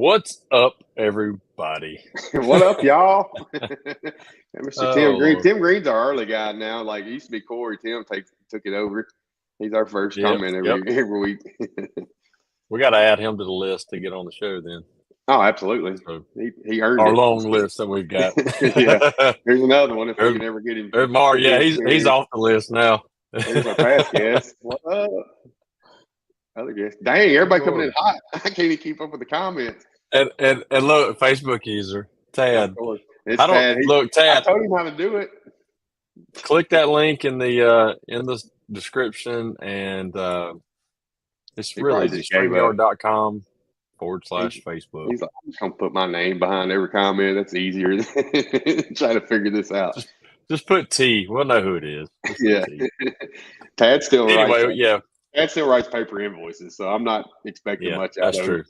What's up, everybody? What up, y'all? Mr. Tim Green. Lord. Tim Green's our early guy now. Like it used to be Corey. Tim took it over. He's our first comment every week. We got to add him to the list to get on the show then. Oh, absolutely. So he earned our it. long list that we've got. Yeah. Here's another one if we can ever get him. There's Mark. Yeah, he's off the list now. There's our past guest. What up? Other guest. Dang, everybody coming in hot. I can't even keep up with the comments. And look, Facebook user Tad. It's Tad. Tad. I told him how to do it. Click that link in the description, and it's really easy. StreamYard.com/Facebook. He's like, I'm just gonna put my name behind every comment. That's easier than trying to figure this out. Just put T. We'll know who it is. Yeah. Tad still writes. Yeah. Tad still writes paper invoices, so I'm not expecting much out of him.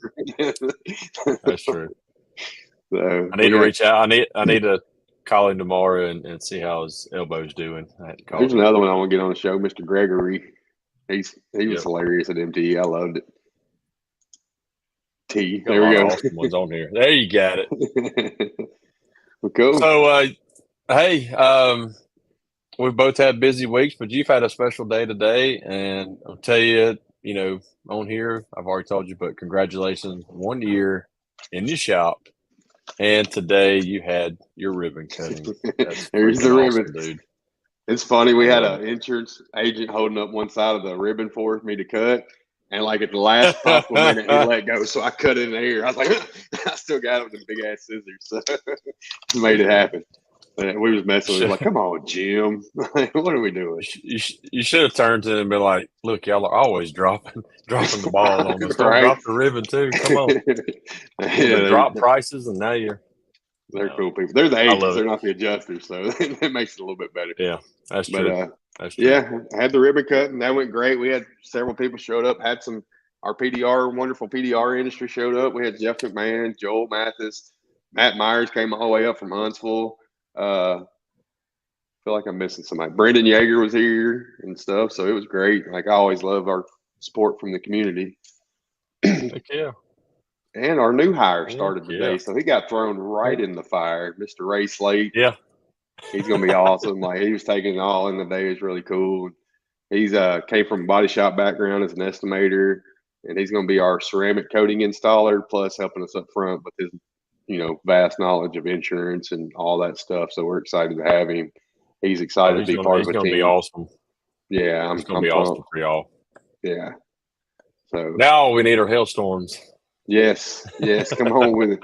That's true. So, I need to reach out. I need to call him tomorrow and see how his elbow's doing. There's another one I want to get on the show, Mr. Gregory. He was hilarious at MTE. I loved it. T. There we go. Awesome ones on here. There you got it. Well, cool. So, hey, we've both had busy weeks, but you've had a special day today, and I'll tell you, on here, I've already told you, but congratulations, 1 year in your shop, and today you had your ribbon cutting. There's the ribbon, dude. It's funny. We had an insurance agent holding up one side of the ribbon for me to cut. And like at the last possible minute, he let go, so I cut it in the air. I was like, I still got it with the big ass scissors, so made it happen. But we was messing with it, like, come on, Jim, what are we doing? You should have turned to him and been like, look, y'all are always dropping the ball on us. Don't drop the ribbon too. Come on, drop prices, and now they're cool people. They're the agents, they're not the adjusters, so it makes it a little bit better. Yeah, that's true. Yeah, I had the ribbon cut, and that went great. We had several people showed up. Had our PDR, wonderful PDR industry showed up. We had Jeff McMahon, Joel Mathis, Matt Myers came all the way up from Huntsville. I feel like I'm missing somebody. Brendan Yeager was here and stuff, so it was great. Like I always love our support from the community. Heck yeah. And our new hire started today, so he got thrown right in the fire. Mr. Ray Slate. Yeah. He's gonna be awesome. Like he was taking it all in the day. It's really cool. He's came from a body shop background as an estimator, and he's gonna be our ceramic coating installer, plus helping us up front with his, vast knowledge of insurance and all that stuff. So we're excited to have him. He's excited to be part of a team. He's gonna be awesome. Yeah, it's gonna be awesome for y'all. Yeah. So now all we need are hailstorms. Yes, come home with it.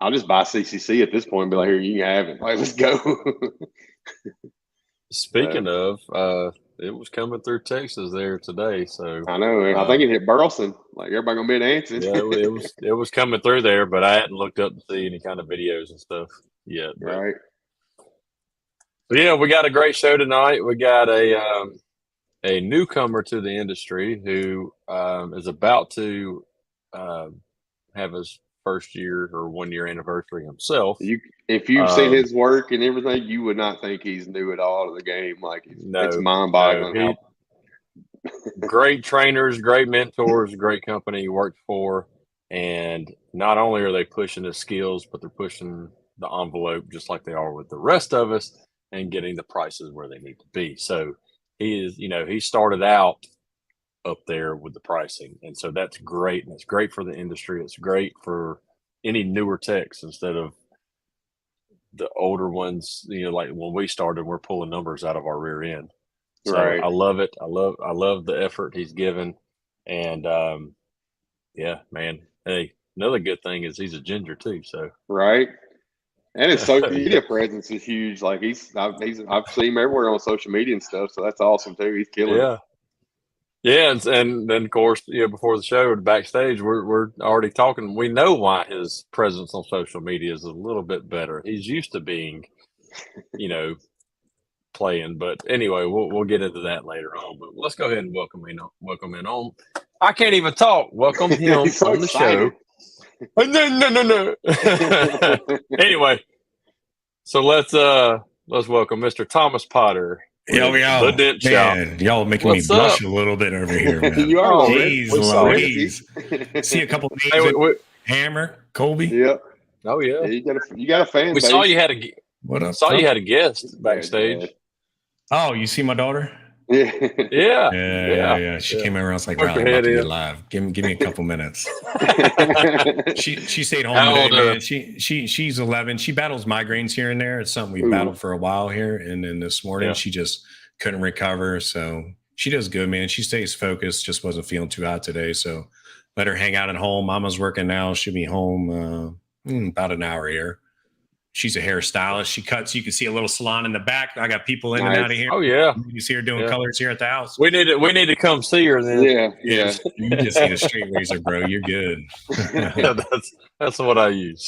I'll just buy CCC at this point and be like, here, you can have it. Like, let's go. Speaking of, it was coming through Texas there today. So I know. I think it hit Burleson. Like everybody gonna be at Anson. Yeah, it was coming through there, but I hadn't looked up to see any kind of videos and stuff yet. Right. But yeah, we got a great show tonight. We got a newcomer to the industry who is about to have his first year or 1 year anniversary himself. If you've seen his work and everything, you would not think he's new at all to the game. Like it's mind-boggling. Great trainers, great mentors, great company he worked for, and not only are they pushing his skills, but they're pushing the envelope just like they are with the rest of us and getting the prices where they need to be. So he started out up there with the pricing, and so that's great, and it's great for the industry. It's great for any newer techs instead of the older ones. Like when we started, we're pulling numbers out of our rear end. So I love it. I love the effort he's given, and yeah, man. Hey, another good thing is he's a ginger too. So right, and his social media presence is huge. Like I've seen him everywhere on social media and stuff. So that's awesome too. He's killing it. Yeah, and then of course, before the show, backstage, we're already talking. We know why his presence on social media is a little bit better. He's used to being, playing. But anyway, we'll get into that later on. But let's go ahead and welcome him on. I can't even talk. Welcome him on the show. No. Anyway, so let's welcome Mr. Thomas Potter. Yo, the Dent Shop. Y'all making me blush a little bit over here, man. You are. Jeez Louise. See a couple names. Hammer. Colby. Yep. Oh yeah. You got a fan We base. saw you had a. What up? Saw you had a guest backstage. Oh, you see my daughter? Yeah. Yeah. She came over. I was like, Poke Riley, her I'm head about to be in. live. Give me a couple minutes. She stayed home How today, old, man. She's 11. She battles migraines here and there. It's something we've battled for a while here. And then this morning she just couldn't recover. So she does good, man. She stays focused. Just wasn't feeling too hot today. So let her hang out at home. Mama's working now. She'll be home about an hour here. She's a hairstylist. She cuts. You can see a little salon in the back. I got people in and out of here. Oh yeah, you see her doing colors here at the house. We need to come see her then. Yeah. You just need a straight razor, bro. You're good. That's what I use.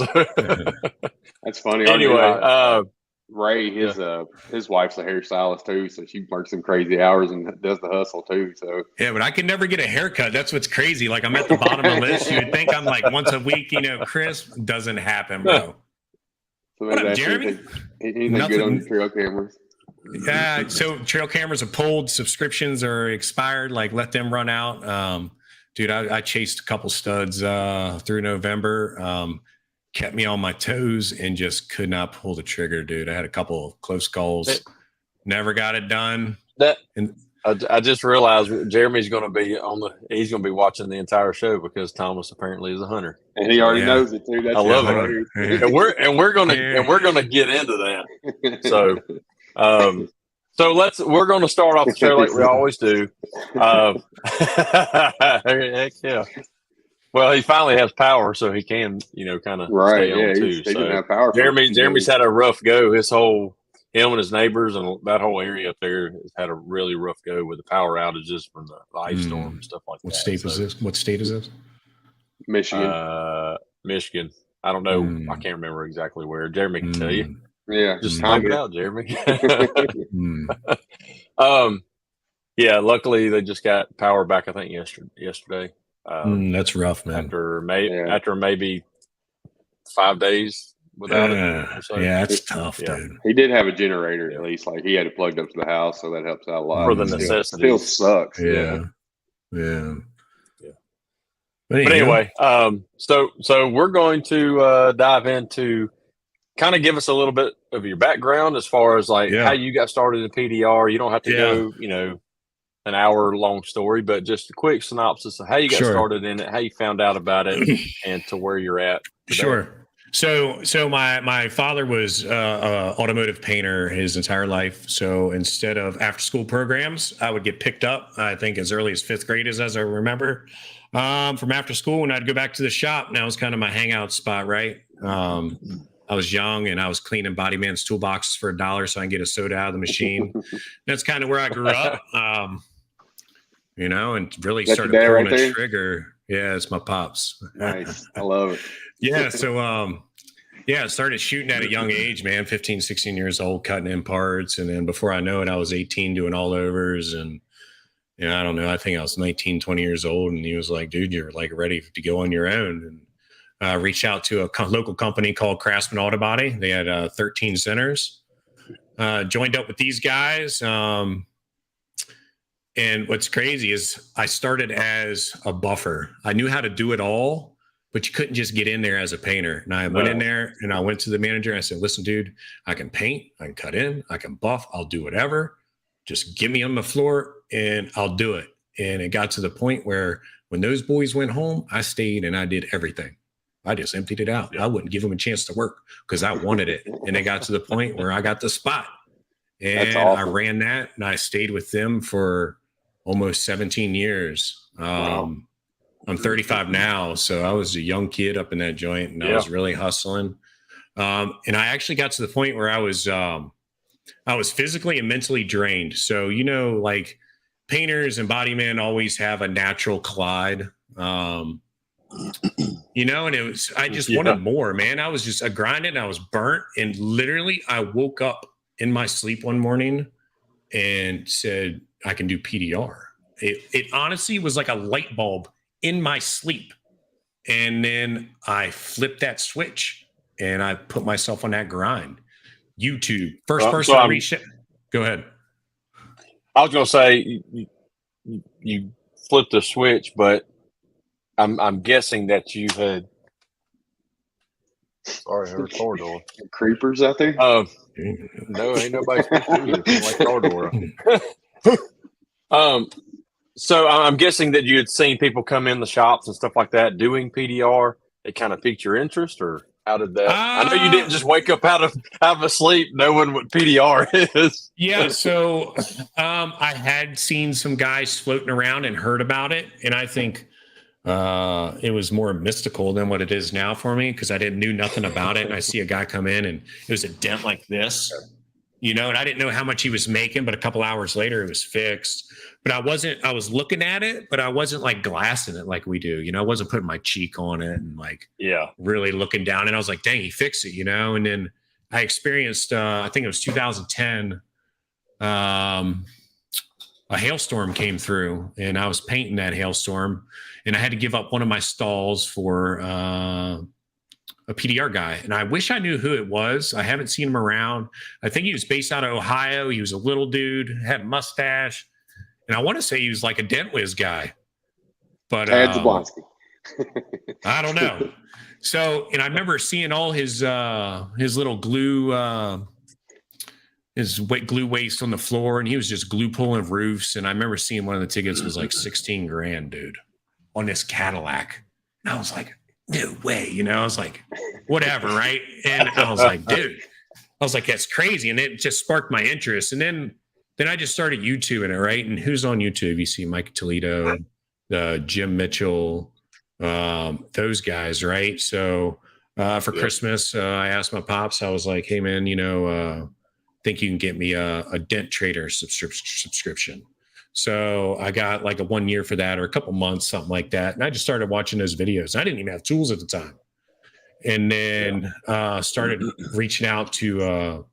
That's funny. Anyway, Ray, his wife's a hairstylist too, so she works some crazy hours and does the hustle too. So yeah, but I can never get a haircut. That's what's crazy. Like I'm at the bottom of the list. You would think I'm like once a week, Chris. Doesn't happen, bro. What up, Jeremy? Anything good on your trail cameras? Yeah, so trail cameras are pulled, subscriptions are expired. Like let them run out. Dude, I chased a couple studs through November. Kept me on my toes and just could not pull the trigger, dude. I had a couple of close calls. Never got it done. I just realized Jeremy's going to be he's going to be watching the entire show because Thomas apparently is a hunter, and he already knows it too. That's I love it, and we're gonna get into that. So we're going to start off the show like we always do. Heck yeah. Well, he finally has power, so he can, kind of stay on too. He didn't have power. Jeremy's had a rough go. Him and his neighbors and that whole area up there has had a really rough go with the power outages from the ice storm and stuff like that. What state is this? Michigan. Michigan. I don't know. I can't remember exactly where. Jeremy can tell you. Yeah, just type it out, Jeremy. Yeah. Luckily, they just got power back. I think yesterday. That's rough, man. After maybe 5 days without it. So. Yeah, that's tough, dude. He did have a generator at least. Like he had it plugged up to the house, so that helps out a lot. For the necessities. Still sucks. Yeah. But anyway, so we're going to dive into kind of give us a little bit of your background as far as how you got started in PDR. You don't have to go, an hour-long story, but just a quick synopsis of how you got started in it, how you found out about it, and to where you're at today. Sure. So my father was a automotive painter his entire life. So instead of after-school programs, I would get picked up, I think, as early as 5th grade, as I remember, from after school, and I'd go back to the shop. And that was kind of my hangout spot, right? I was young and I was cleaning Body Man's toolboxes for $1 so I can get a soda out of the machine. That's kind of where I grew up. And really started pulling a trigger. Yeah, it's my pops. Nice. I love it. Yeah. So, I started shooting at a young age, man, 15, 16 years old, cutting in parts. And then before I know it, I was 18 doing all overs. And, I don't know, I think I was 19, 20 years old. And he was like, dude, you're like ready to go on your own. And reached out to a local company called Craftsman Auto Body. They had 13 centers. Joined up with these guys. And what's crazy is I started as a buffer. I knew how to do it all, but you couldn't just get in there as a painter. And I went in there and I went to the manager and I said, listen, dude, I can paint, I can cut in, I can buff, I'll do whatever. Just get me on the floor and I'll do it. And it got to the point where when those boys went home, I stayed and I did everything. I just emptied it out. I wouldn't give them a chance to work because I wanted it. And it got to the point where I got the spot. And I ran that and I stayed with them for almost 17 years. Wow. I'm 35 now. So I was a young kid up in that joint and I was really hustling. And I actually got to the point where I was physically and mentally drained. So, like painters and body men always have a natural collide. And I just wanted more, man. I was just grinding. I was burnt. And literally I woke up in my sleep one morning and said, I can do PDR. It honestly was like a light bulb in my sleep. And then I flipped that switch and I put myself on that grind. YouTube, first person to reach it. Go ahead. I was going to say you flipped the switch, but I'm guessing that you had Sorry, her car door. Creepers out there. No, ain't nobody like car door. So I'm guessing that you had seen people come in the shops and stuff like that doing PDR. It kind of piqued your interest, or how did that? I know you didn't just wake up out of sleep knowing what PDR is. Yeah, so I had seen some guys floating around and heard about it, and I think it was more mystical than what it is now for me because I knew nothing about it. And I see a guy come in, and it was a dent like this, and I didn't know how much he was making, but a couple hours later it was fixed. But I was looking at it, but I wasn't like glassing it like we do. I wasn't putting my cheek on it and really looking down. And I was like, dang, he fixed it, And then I experienced, I think it was 2010, a hailstorm came through, and I was painting that hailstorm, and I had to give up one of my stalls for a PDR guy. And I wish I knew who it was. I haven't seen him around. I think he was based out of Ohio. He was a little dude, had a mustache. And I want to say he was like a Dent Whiz guy, but Tad Zablonsky. I don't know. So, and I remember seeing all his little glue, his glue waste on the floor, and he was just glue pulling roofs. And I remember seeing one of the tickets was like 16 grand, dude, on this Cadillac. And I was like, no way, I was like, whatever, right? And I was like, dude, that's crazy. And it just sparked my interest. And then I just started YouTubing it, right? And who's on YouTube? You see Mike Toledo, Jim Mitchell, those guys, right? So for Christmas, I asked my pops, I was like, hey, man, think you can get me a Dent Trader subscription. So I got like a 1 year for that, or a couple months, something like that. And I just started watching those videos. I didn't even have tools at the time. And then started reaching out to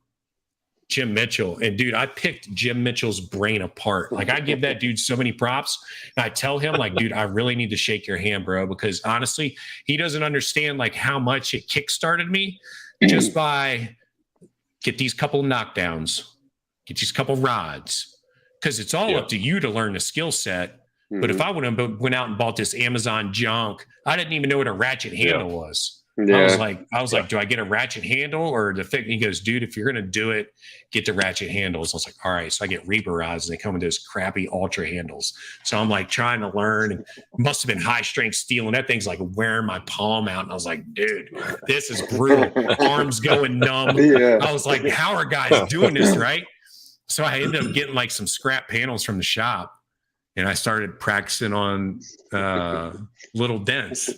Jim Mitchell. And dude, I picked Jim Mitchell's brain apart. Like I give that dude so many props. And I tell him like, dude, I really need to shake your hand, bro, because honestly, he doesn't understand like how much it kickstarted me just by get these couple knockdowns, get these couple rods, because it's all up to you to learn the skill set. But if I went out and bought this Amazon junk, I didn't even know what a ratchet handle was. Yeah. I was like, do I get a ratchet handle or the thing? He goes, dude, if you're going to do it, get the ratchet handles. I was like, all right. So I get Reaper rods, and they come with those crappy ultra handles. So I'm like trying to learn, and it must have been high strength steel. And that thing's like wearing my palm out. And I was like, dude, this is brutal. Arms going numb. Yeah. I was like, how are guys doing this? Right. So I ended up getting like some scrap panels from the shop, and I started practicing on little dents.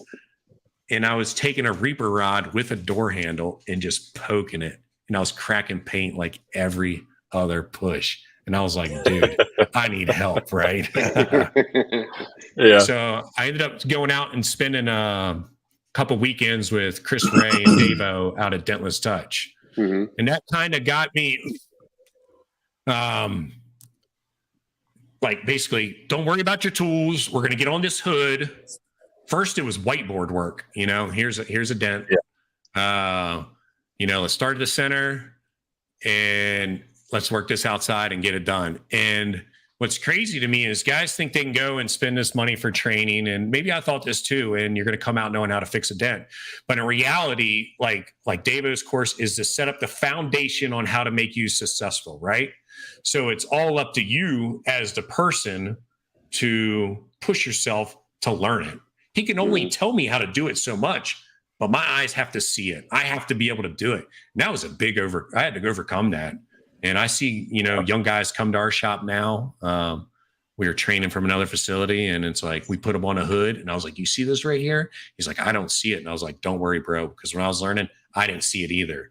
And I was taking a Reaper rod with a door handle and just poking it. And I was cracking paint like every other push. And I was like, dude, I need help, right? Yeah. So I ended up going out and spending a couple weekends with Chris Ray and Davo out at Dentless Touch. Mm-hmm. And that kind of got me, like basically, don't worry about your tools. We're going to get on this hood. First, it was whiteboard work. Here's a dent. Yeah. Let's start at the center and let's work this outside and get it done. And what's crazy to me is guys think they can go and spend this money for training. And maybe I thought this too, and you're going to come out knowing how to fix a dent. But in reality, like Davo's course is to set up the foundation on how to make you successful, right? So it's all up to you as the person to push yourself to learn it. He can only tell me how to do it so much, but my eyes have to see it. I have to be able to do it. And that was I had to overcome that. And I see, young guys come to our shop now. We were training from another facility, and it's like, we put them on a hood. And I was like, you see this right here? He's like, I don't see it. And I was like, don't worry, bro. Because when I was learning, I didn't see it either,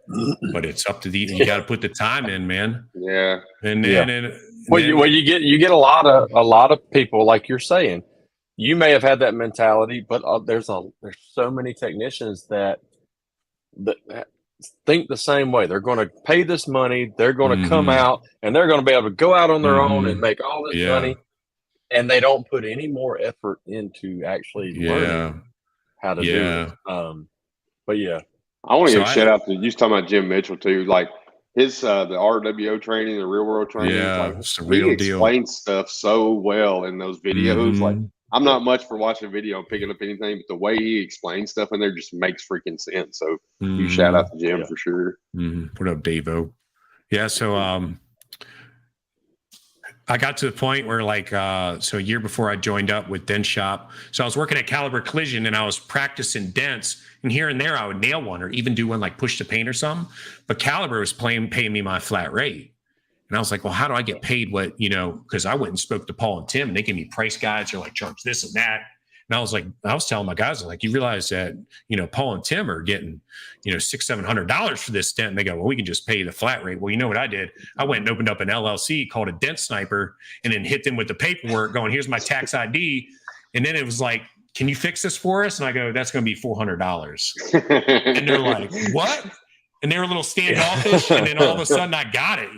but it's up to you got to put the time in, man. Yeah. And then, you get a lot of people, like you're saying. You may have had that mentality, but there's so many technicians that think the same way. They're going to pay this money. They're going to come out, and they're going to be able to go out on their own and make all this money, and they don't put any more effort into actually learning how to do it. But I want to give a shout out to you talking about Jim Mitchell too. Like his the RWO training, the real world training. Yeah, it's a real deal. He explains stuff so well in those videos. Like I'm not much for watching a video and picking up anything, but the way he explains stuff in there just makes freaking sense. So you shout out to Jim for sure. What up, Davo? Yeah. So I got to the point where so a year before I joined up with Dent Shop. So I was working at Caliber Collision and I was practicing dents, and here and there I would nail one or even do one like push to paint or something. But Caliber was paying me my flat rate. And I was like, well, how do I get paid what, because I went and spoke to Paul and Tim and they gave me price guides. They're like, charge this and that. And I was telling my guys, you realize that, Paul and Tim are getting, $600-700 for this dent. And they go, well, we can just pay you the flat rate. Well, you know what I did? I went and opened up an LLC called a Dent Sniper and then hit them with the paperwork going, here's my tax ID. And then it was like, can you fix this for us? And I go, that's going to be $400. And they're like, what? And they were a little standoffish. And then all of a sudden I got it,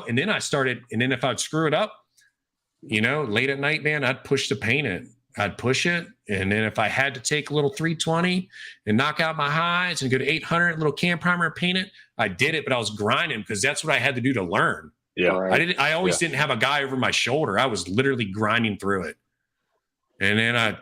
and then I started. And then if I'd screw it up, late at night, man, I'd push to paint it. I'd push it. And then if I had to take a little 320 and knock out my highs and go to 800, little cam primer and paint it, I did it, but I was grinding because that's what I had to do to learn. Yeah. Right. I always didn't have a guy over my shoulder. I was literally grinding through it. And then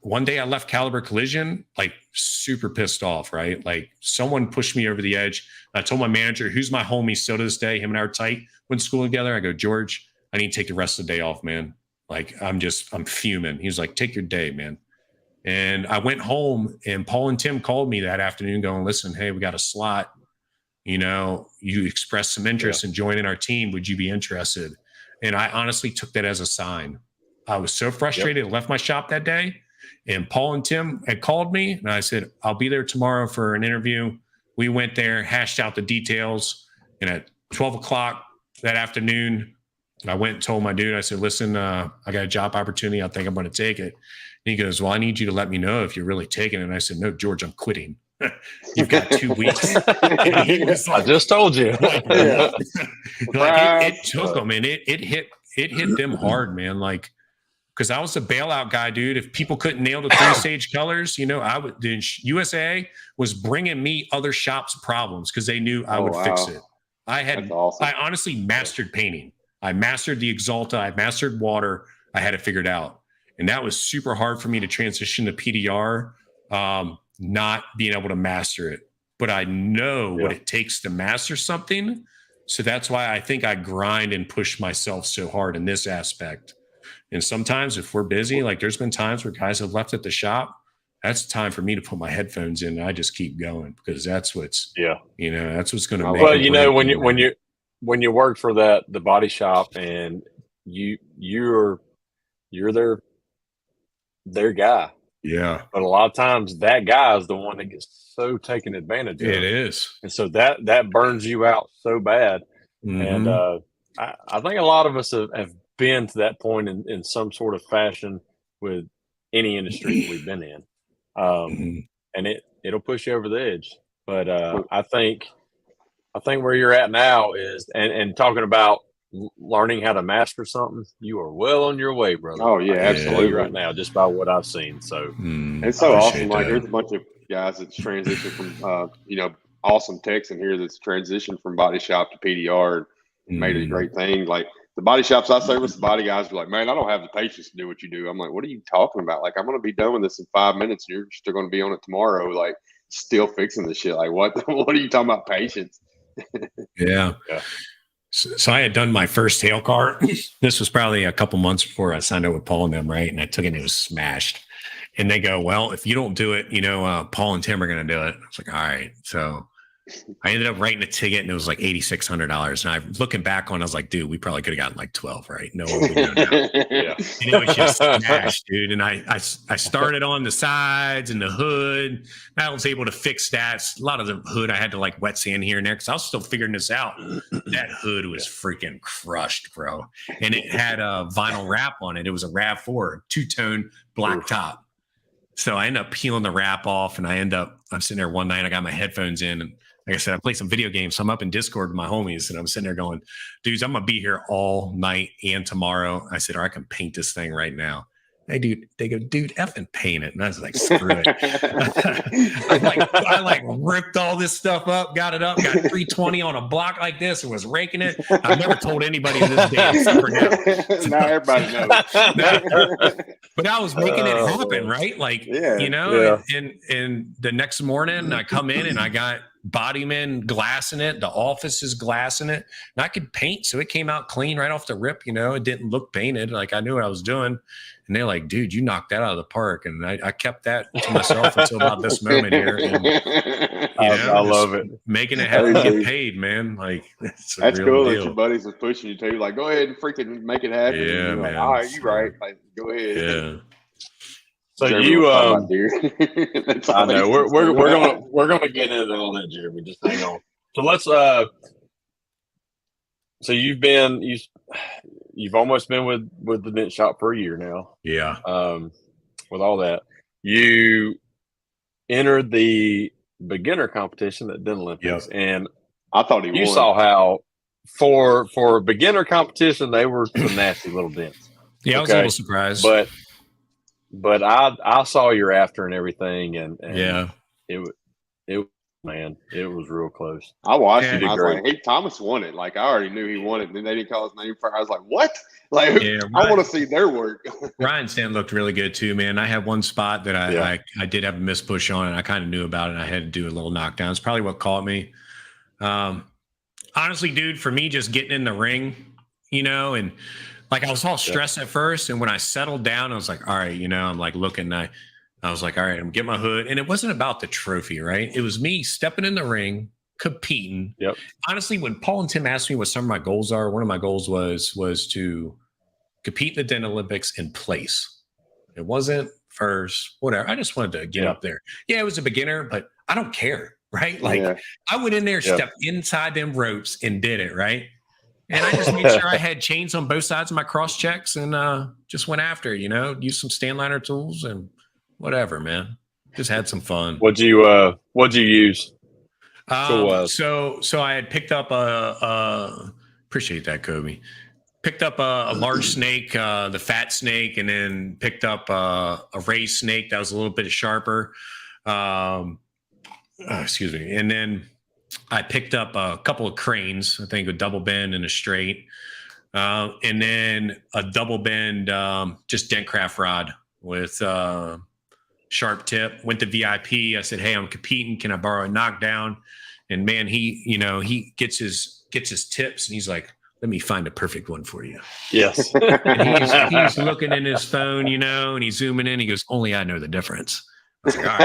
one day I left Caliber Collision, super pissed off, right? Like someone pushed me over the edge. I told my manager, who's my homie still to this day, him and I are tight, went to school together. I go, George, I need to take the rest of the day off, man. I'm fuming. He was like, take your day, man. And I went home and Paul and Tim called me that afternoon going, listen, hey, we got a slot. You expressed some interest in joining our team. Would you be interested? And I honestly took that as a sign. I was so frustrated. I left my shop that day and Paul and Tim had called me and I said, I'll be there tomorrow for an interview. We went there, hashed out the details. And at 12 o'clock that afternoon, I went and told my dude, I said, listen, I got a job opportunity. I think I'm going to take it. And he goes, well, I need you to let me know if you're really taking it. And I said, no, George, I'm quitting. You've got 2 weeks. And he was like, I just told you. it took him and it hit them hard, man. Because I was the bailout guy, dude. If people couldn't nail the 3-stage colors, the USA was bringing me other shops' problems because they knew I would fix it. Awesome. I honestly mastered painting. I mastered the Exalta. I mastered water. I had it figured out. And that was super hard for me to transition to PDR, not being able to master it. But I know what it takes to master something. So that's why I think I grind and push myself so hard in this aspect. And sometimes if we're busy, there's been times where guys have left at the shop, that's time for me to put my headphones in and I just keep going because that's what's, that's what's going to make it. Well, when you work for the body shop and you're their guy. Yeah. But a lot of times that guy is the one that gets so taken advantage of. It is. And so that burns you out so bad. Mm-hmm. And I think a lot of us have been to that point in some sort of fashion with any industry we've been in. And it'll push you over the edge. But I think where you're at now is, and talking about learning how to master something, you are well on your way, brother. Oh yeah, absolutely. Right now, just by what I've seen. So it's so awesome. There's a bunch of guys that's transitioned from awesome techs in here that's transitioned from body shop to PDR and made it a great thing. Like the body shops I service, the body guys are like, man, I don't have the patience to do what you do. I'm like, what are you talking about? I'm going to be done with this in 5 minutes. And you're still going to be on it tomorrow. Still fixing the shit. What are you talking about patience? Yeah. So I had done my first tail car. This was probably a couple months before I signed up with Paul and them, right? And I took it and it was smashed. And they go, well, if you don't do it, Paul and Tim are going to do it. I was like, all right. So I ended up writing a ticket and it was like $8,600. And I'm looking back on, I was like, dude, we probably could have gotten 12, right? No one would know now. And it was just smashed, dude. And I started on the sides and the hood. I was able to fix that. A lot of the hood I had to wet sand here and there because I was still figuring this out. That hood was freaking crushed, bro. And it had a vinyl wrap on it. It was a RAV4, 2-tone black top. So I end up peeling the wrap off and I'm sitting there one night, I got my headphones in and like I said, I play some video games. So I'm up in Discord with my homies and I'm sitting there going, dudes, I'm going to be here all night and tomorrow. I said, or I can paint this thing right now. Hey, dude, they go, dude, effing paint it. And I was like, screw it. I ripped all this stuff up, got it up, got 320 on a block like this and was raking it. I've never told anybody in this day except for now. Now everybody knows. But I was making it happen, right? Like, you know, and the next morning I come in and I got bodyman glass in it. The office is glass in it. And I could paint. So it came out clean right off the rip. You know, it didn't look painted. Like I knew what I was doing. And they're like, dude, you knocked that out of the park. And I kept that to myself until about this moment here. And, I love it. Making it happen, get paid, man. Like that's cool deal. that your buddies was pushing you too. Like, go ahead and freaking make it happen. Yeah, man. Like, all right, you right. Like, go ahead. Yeah. So Jeremy you, I know we're gonna get into all that, Jeremy. Just hang on. So let's. So you've almost been with the Dent Shop for a year now. Yeah. With all that, you entered the beginner competition at Dent Olympics, and I thought he won. You saw how for a beginner competition they were some nasty little dents. Yeah, I was a little surprised, but I saw your after and everything, and yeah, it was real close. I watched him. I was like, hey, Thomas won it. Like, I already knew he won it. And then they didn't call his name for it. I was like, what? Like, I want to see their work. Ryan's stand looked really good too, man. I had one spot that I did have a miss push on, and I kind of knew about it. And I had to do a little knockdown. It's probably what caught me. Honestly, dude, for me, just getting in the ring, you know, and like I was all stressed at first. And when I settled down, I was like, all right, you know, I'm like looking, I was like, all right, I'm getting my hood. And it wasn't about the trophy, right? It was me stepping in the ring, competing. Yep. Honestly, when Paul and Tim asked me what some of my goals are, one of my goals was to compete in the Dent Olympics and place. It wasn't first, whatever. I just wanted to get up there. Yeah, it was a beginner, but I don't care, right? Like I went in there, stepped inside them ropes and did it, right? And I just made sure I had chains on both sides of my cross checks and just went after it, you know, used some stand liner tools and whatever, man. Just had some fun. What'd you use? So I had picked up appreciate that, Kobe. Picked up a large snake, the fat snake, and then picked up a raised snake that was a little bit sharper. Excuse me. And then I picked up a couple of cranes, I think a double bend and a straight. And then a double bend, just dent craft rod with sharp tip. Went to VIP. I said, hey, I'm competing. Can I borrow a knockdown? And man, he gets his tips and he's like, let me find a perfect one for you. Yes. And he's looking in his phone, you know, and he's zooming in. He goes, only I know the difference. I was like, all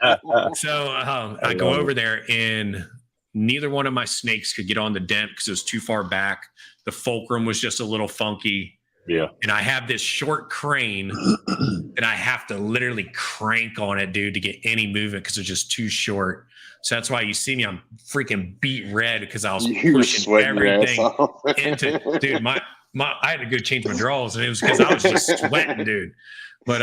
right. So I go over there and neither one of my snakes could get on the dent because it was too far back. The fulcrum was just a little funky. Yeah. And I have this short crane and I have to literally crank on it, dude, to get any movement because it's just too short. So that's why you see me, I'm freaking beat red because I was pushing everything into, dude, I had to go change my drawers and it was because I was just sweating, dude. But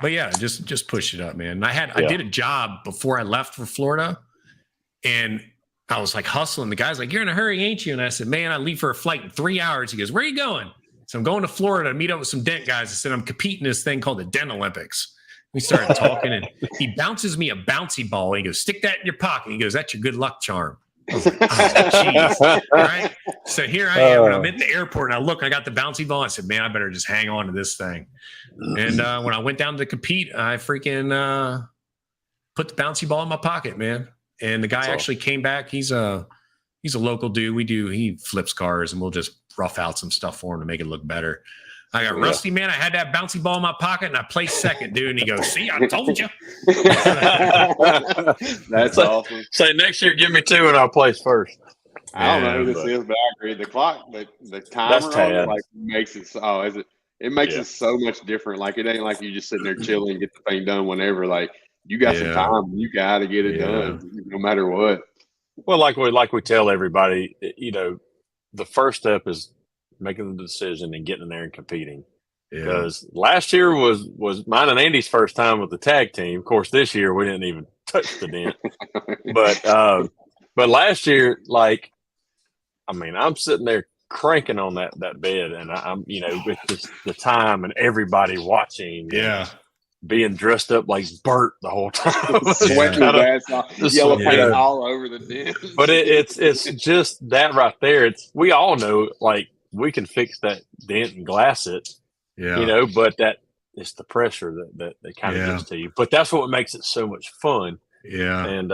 yeah, just push it up, man. And I did a job before I left for Florida and I was like hustling. The guy's like, you're in a hurry, ain't you? And I said, man, I leave for a flight in 3 hours. He goes, where are you going? So I'm going to Florida to meet up with some dent guys. I said, I'm competing in this thing called the Dent Olympics. We started talking and he bounces me a bouncy ball. He goes, stick that in your pocket. He goes, that's your good luck charm. I was like, oh, jeez. Right. So here I am when I'm at the airport and I look, I got the bouncy ball. I said, man, I better just hang on to this thing. And when I went down to compete, I freaking put the bouncy ball in my pocket, man. And the guy actually came back. He's a local dude. He flips cars and we'll just rough out some stuff for him to make it look better. I got rusty, man. I had that bouncy ball in my pocket and I placed second, dude. And he goes, see, I told you. That's awesome. Say next year, give me 2 and I'll place first. I don't know who this is, but I agree. The clock, the timer on it, like makes it. Oh, is it? It makes it so much different. Like it ain't like you just sitting there chilling and get the thing done whenever. Like you got some time, you got to get it done, no matter what. Well, like we tell everybody, you know, the first step is making the decision and getting in there and competing. Because last year was mine and Andy's first time with the tag team. Of course, this year we didn't even touch the dent. But last year, like, I mean, I'm sitting there cranking on that bed, and I'm with just the time and everybody watching, Yeah. being dressed up like Bert the whole time, sweating his ass off, yellow paint all over the den. But it's just that right there. We all know, like, we can fix that dent and glass it, but that it's the pressure that kind of gets to you. But that's what makes it so much fun. Yeah. And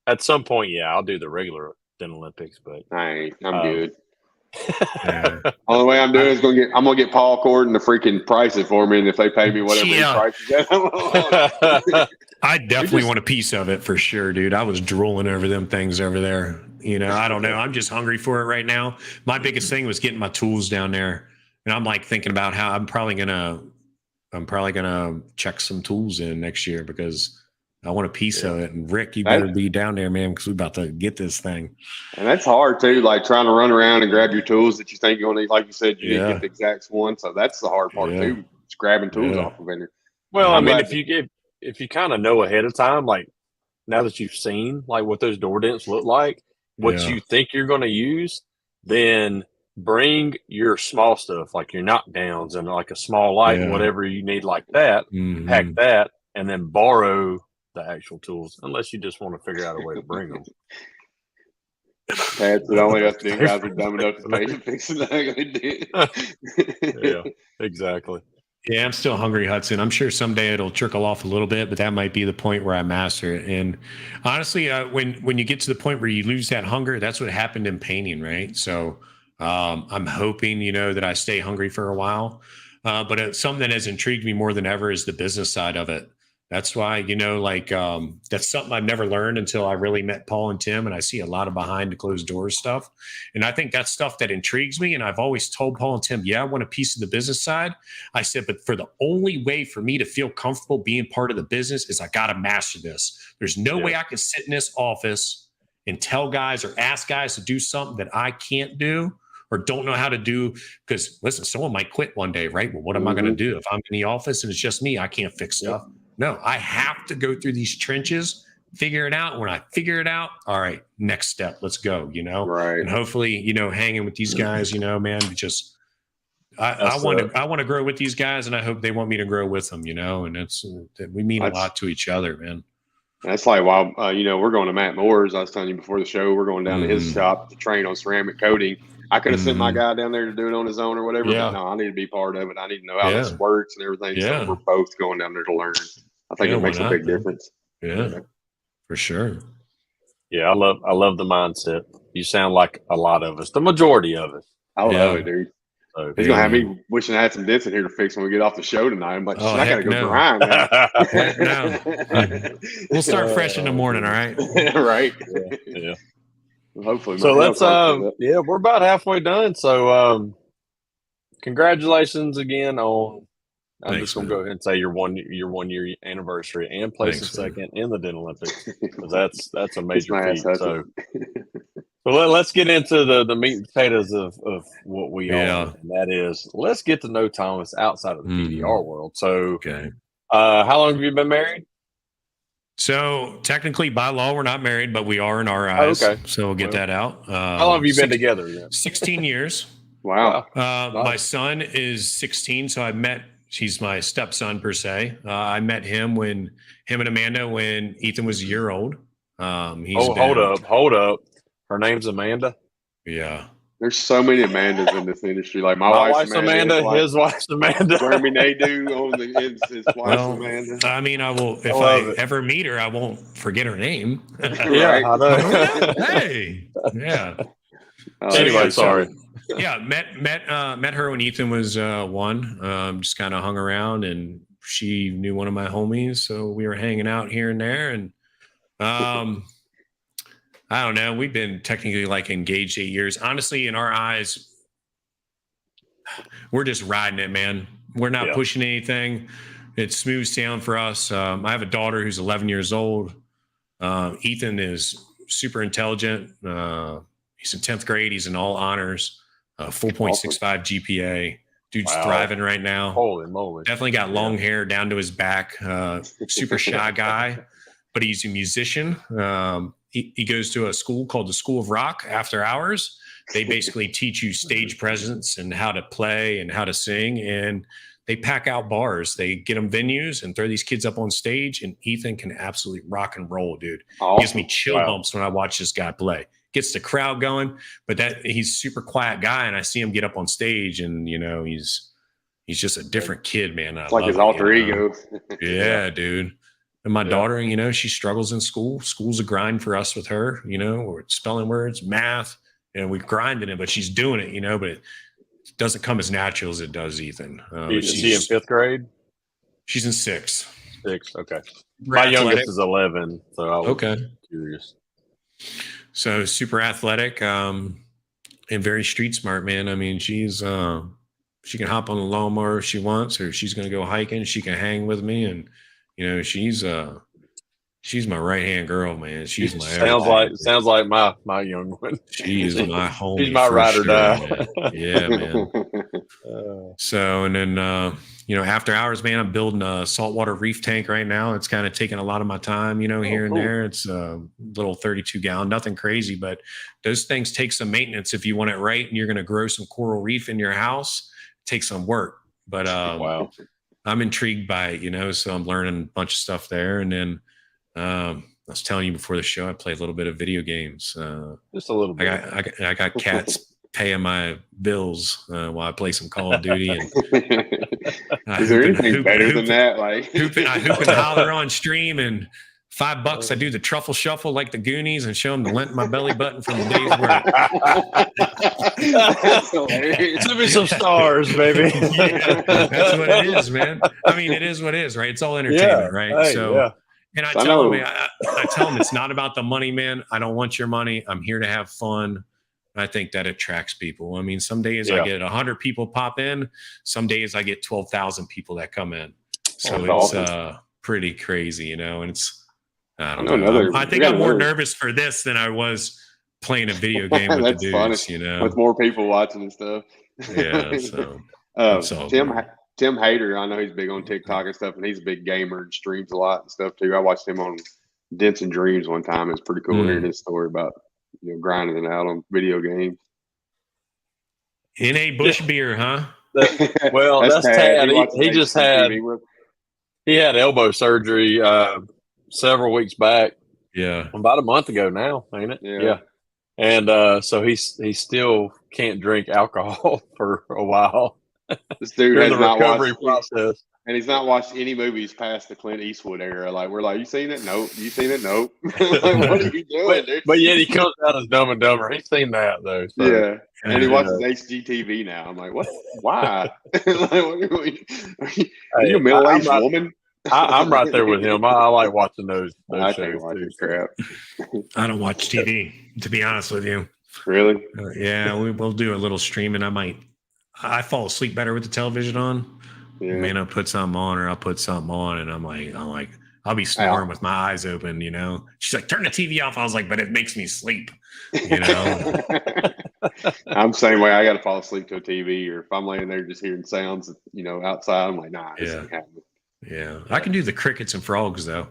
at some point, I'll do the regular Dental Olympics, but I'm good. Yeah. Only way I'm doing is I'm gonna get Paul Corden to freaking price it for me, and if they pay me whatever he prices it, I definitely want a piece of it for sure, dude. I was drooling over them things over there. I don't know. I'm just hungry for it right now. My biggest thing was getting my tools down there, and I'm like thinking about how I'm probably gonna check some tools in next year because I want a piece of it. And Rick, you better be down there, man, because we're about to get this thing. And that's hard too, like trying to run around and grab your tools that you think you're gonna need. Like you said, you didn't get the exact one, so that's the hard part too. Just grabbing tools off of it. Well, I mean, if you kind of know ahead of time, like now that you've seen like what those door dents look like, what you think you're going to use, then bring your small stuff, like your knockdowns and like a small light and whatever you need like that, pack that, and then borrow the actual tools, unless you just want to figure out a way to bring them. That's the only us guys are dumb enough to pay to fix the ugly Yeah, exactly. Yeah, I'm still hungry, Hudson. I'm sure someday it'll trickle off a little bit, but that might be the point where I master it. And honestly, when you get to the point where you lose that hunger, that's what happened in painting, right? So I'm hoping, that I stay hungry for a while. But it's something that has intrigued me more than ever is the business side of it. That's why, that's something I've never learned until I really met Paul and Tim, and I see a lot of behind the closed doors stuff. And I think that's stuff that intrigues me. And I've always told Paul and Tim, I want a piece of the business side. I said, but for the only way for me to feel comfortable being part of the business is I got to master this. There's no way I can sit in this office and tell guys or ask guys to do something that I can't do or don't know how to do. Because listen, someone might quit one day, right? Well, what am I going to do if I'm in the office and it's just me? I can't fix stuff. No, I have to go through these trenches, figure it out. When I figure it out, all right, next step, let's go, Right. And hopefully, hanging with these guys, man, just I want to grow with these guys, and I hope they want me to grow with them, and we mean a lot to each other, man. That's like while we're going to Matt Moore's. I was telling you before the show, we're going down to his shop to train on ceramic coating. I could have sent my guy down there to do it on his own or whatever. But no, I need to be part of it. I need to know how this works and everything. So we're both going down there to learn. I think it makes a big difference. Yeah, for sure. Yeah, I love the mindset. You sound like a lot of us, the majority of us. I love it, dude. So, he's gonna have me wishing I had some dents in here to fix when we get off the show tonight. I'm like, I gotta go grind now. We'll start fresh in the morning, all right? Right. Yeah. Well, hopefully. So let's we're about halfway done. So congratulations again on just gonna go ahead and say your 1 year anniversary and placing second in the Dental Olympics, because that's a major feat. So let's get into the meat and potatoes of what we are, and that is let's get to know Thomas outside of the PDR world. So how long have you been married? So technically by law we're not married, but we are in our eyes. Okay. So we'll get that out. How long have you been together then? 16 years. Wow. My son is 16, so he's my stepson per se. I met him and Amanda when Ethan was a year old. Hold up. Her name's Amanda? Yeah. There's so many Amandas in this industry. Like my wife's Amanda, his wife's Amanda. Jeremy Nadeau on his wife's Amanda. I mean, I will if I ever meet her, I won't forget her name. Yeah, I know. Hey. Yeah. Anyway, sorry. Yeah, met her when Ethan was one. Just kind of hung around, and she knew one of my homies, so we were hanging out here and there. And I don't know. We've been technically like engaged 8 years. Honestly, in our eyes, we're just riding it, man. We're not pushing anything. It's smooth sailing for us. I have a daughter who's 11 years old. Ethan is super intelligent. He's in 10th grade. He's in all honors. 4.65 GPA. Dude's thriving right now. Holy moly. Definitely got long hair down to his back. Super shy guy, but he's a musician. He goes to a school called the School of Rock after hours. they basically teach you stage presence and how to play and how to sing. And they pack out bars. They get them venues and throw these kids up on stage. And Ethan can absolutely rock and roll, dude. Awesome. He gives me chill bumps when I watch this guy play. Gets the crowd going, but he's a super quiet guy. And I see him get up on stage, and he's just a different kid, man. It's like his alter ego. Yeah, dude. And my daughter, she struggles in school. School's a grind for us with her, or spelling words, math, and we grinding it, but she's doing it, but it doesn't come as natural as it does Ethan. Is she in 5th grade? She's in 6th. 6, okay. My youngest is 11, so I was curious. So super athletic, and very street smart, man. I mean, she can hop on the lawnmower if she wants, or she's going to go hiking. She can hang with me, and she's my right hand girl, man. She's my sounds like my young one. She's my homie. She's my ride or die. Man. Yeah, man. So, and then after hours, man, I'm building a saltwater reef tank right now. It's kind of taking a lot of my time, here and there. It's a little 32 gallon, nothing crazy, but those things take some maintenance if you want it right, and you're going to grow some coral reef in your house. It takes some work, but wow. I'm intrigued by it, so I'm learning a bunch of stuff there. And then I was telling you before the show, I play a little bit of video games. Just a little bit. I got cats paying my bills while I play some Call of Duty. And is there anything better than that? Like I hoop and holler on stream, and $5 I do the truffle shuffle like the Goonies and show them the lint in my belly button from the day's work. Send me some stars, baby. Yeah, that's what it is, man. I mean, it is what it is, right? It's all entertainment, right? Hey, and I tell them, I tell them it's not about the money, man. I don't want your money. I'm here to have fun. I think that attracts people. I mean, some days I get 100 people pop in. Some days I get 12,000 people that come in. So it's awesome. Pretty crazy, and it's, I don't know. I think I'm more nervous for this than I was playing a video game with the dudes, funny. With more people watching and stuff. Yeah. So Tim Hayter, I know he's big on TikTok and stuff, and he's a big gamer and streams a lot and stuff too. I watched him on Dents and Dreams one time. It's pretty cool hearing his story about grinding it out on video games. In a bush beer, huh? That's Tad. He just had elbow surgery several weeks back. Yeah, about a month ago now, ain't it? Yeah. And so he still can't drink alcohol for a while. This dude has not watched process. And he's not watched any movies past the Clint Eastwood era. Like, we're like, you seen it? Nope. You seen it? Nope. Like, what are you doing, dude? But yet he comes out as Dumb and Dumber. He's seen that, though. So. Yeah. And he watches HGTV now. I'm like, what? Why? Like, are you a middle-aged woman? I'm right there with him. I like watching those I shows. can't watch this crap. I don't watch TV, to be honest with you. Really? Yeah, we'll do a little streaming. I fall asleep better with the television on. Yeah. Man, I'll put something on, or I'll put something on, and I'm like, I'll be snoring with my eyes open, you know. She's like, turn the TV off. I was like, but it makes me sleep, you know. I'm the same way. I got to fall asleep to a TV, or if I'm laying there just hearing sounds, you know, outside, I'm like, nah, this ain't happening. Yeah, I can do the crickets and frogs though.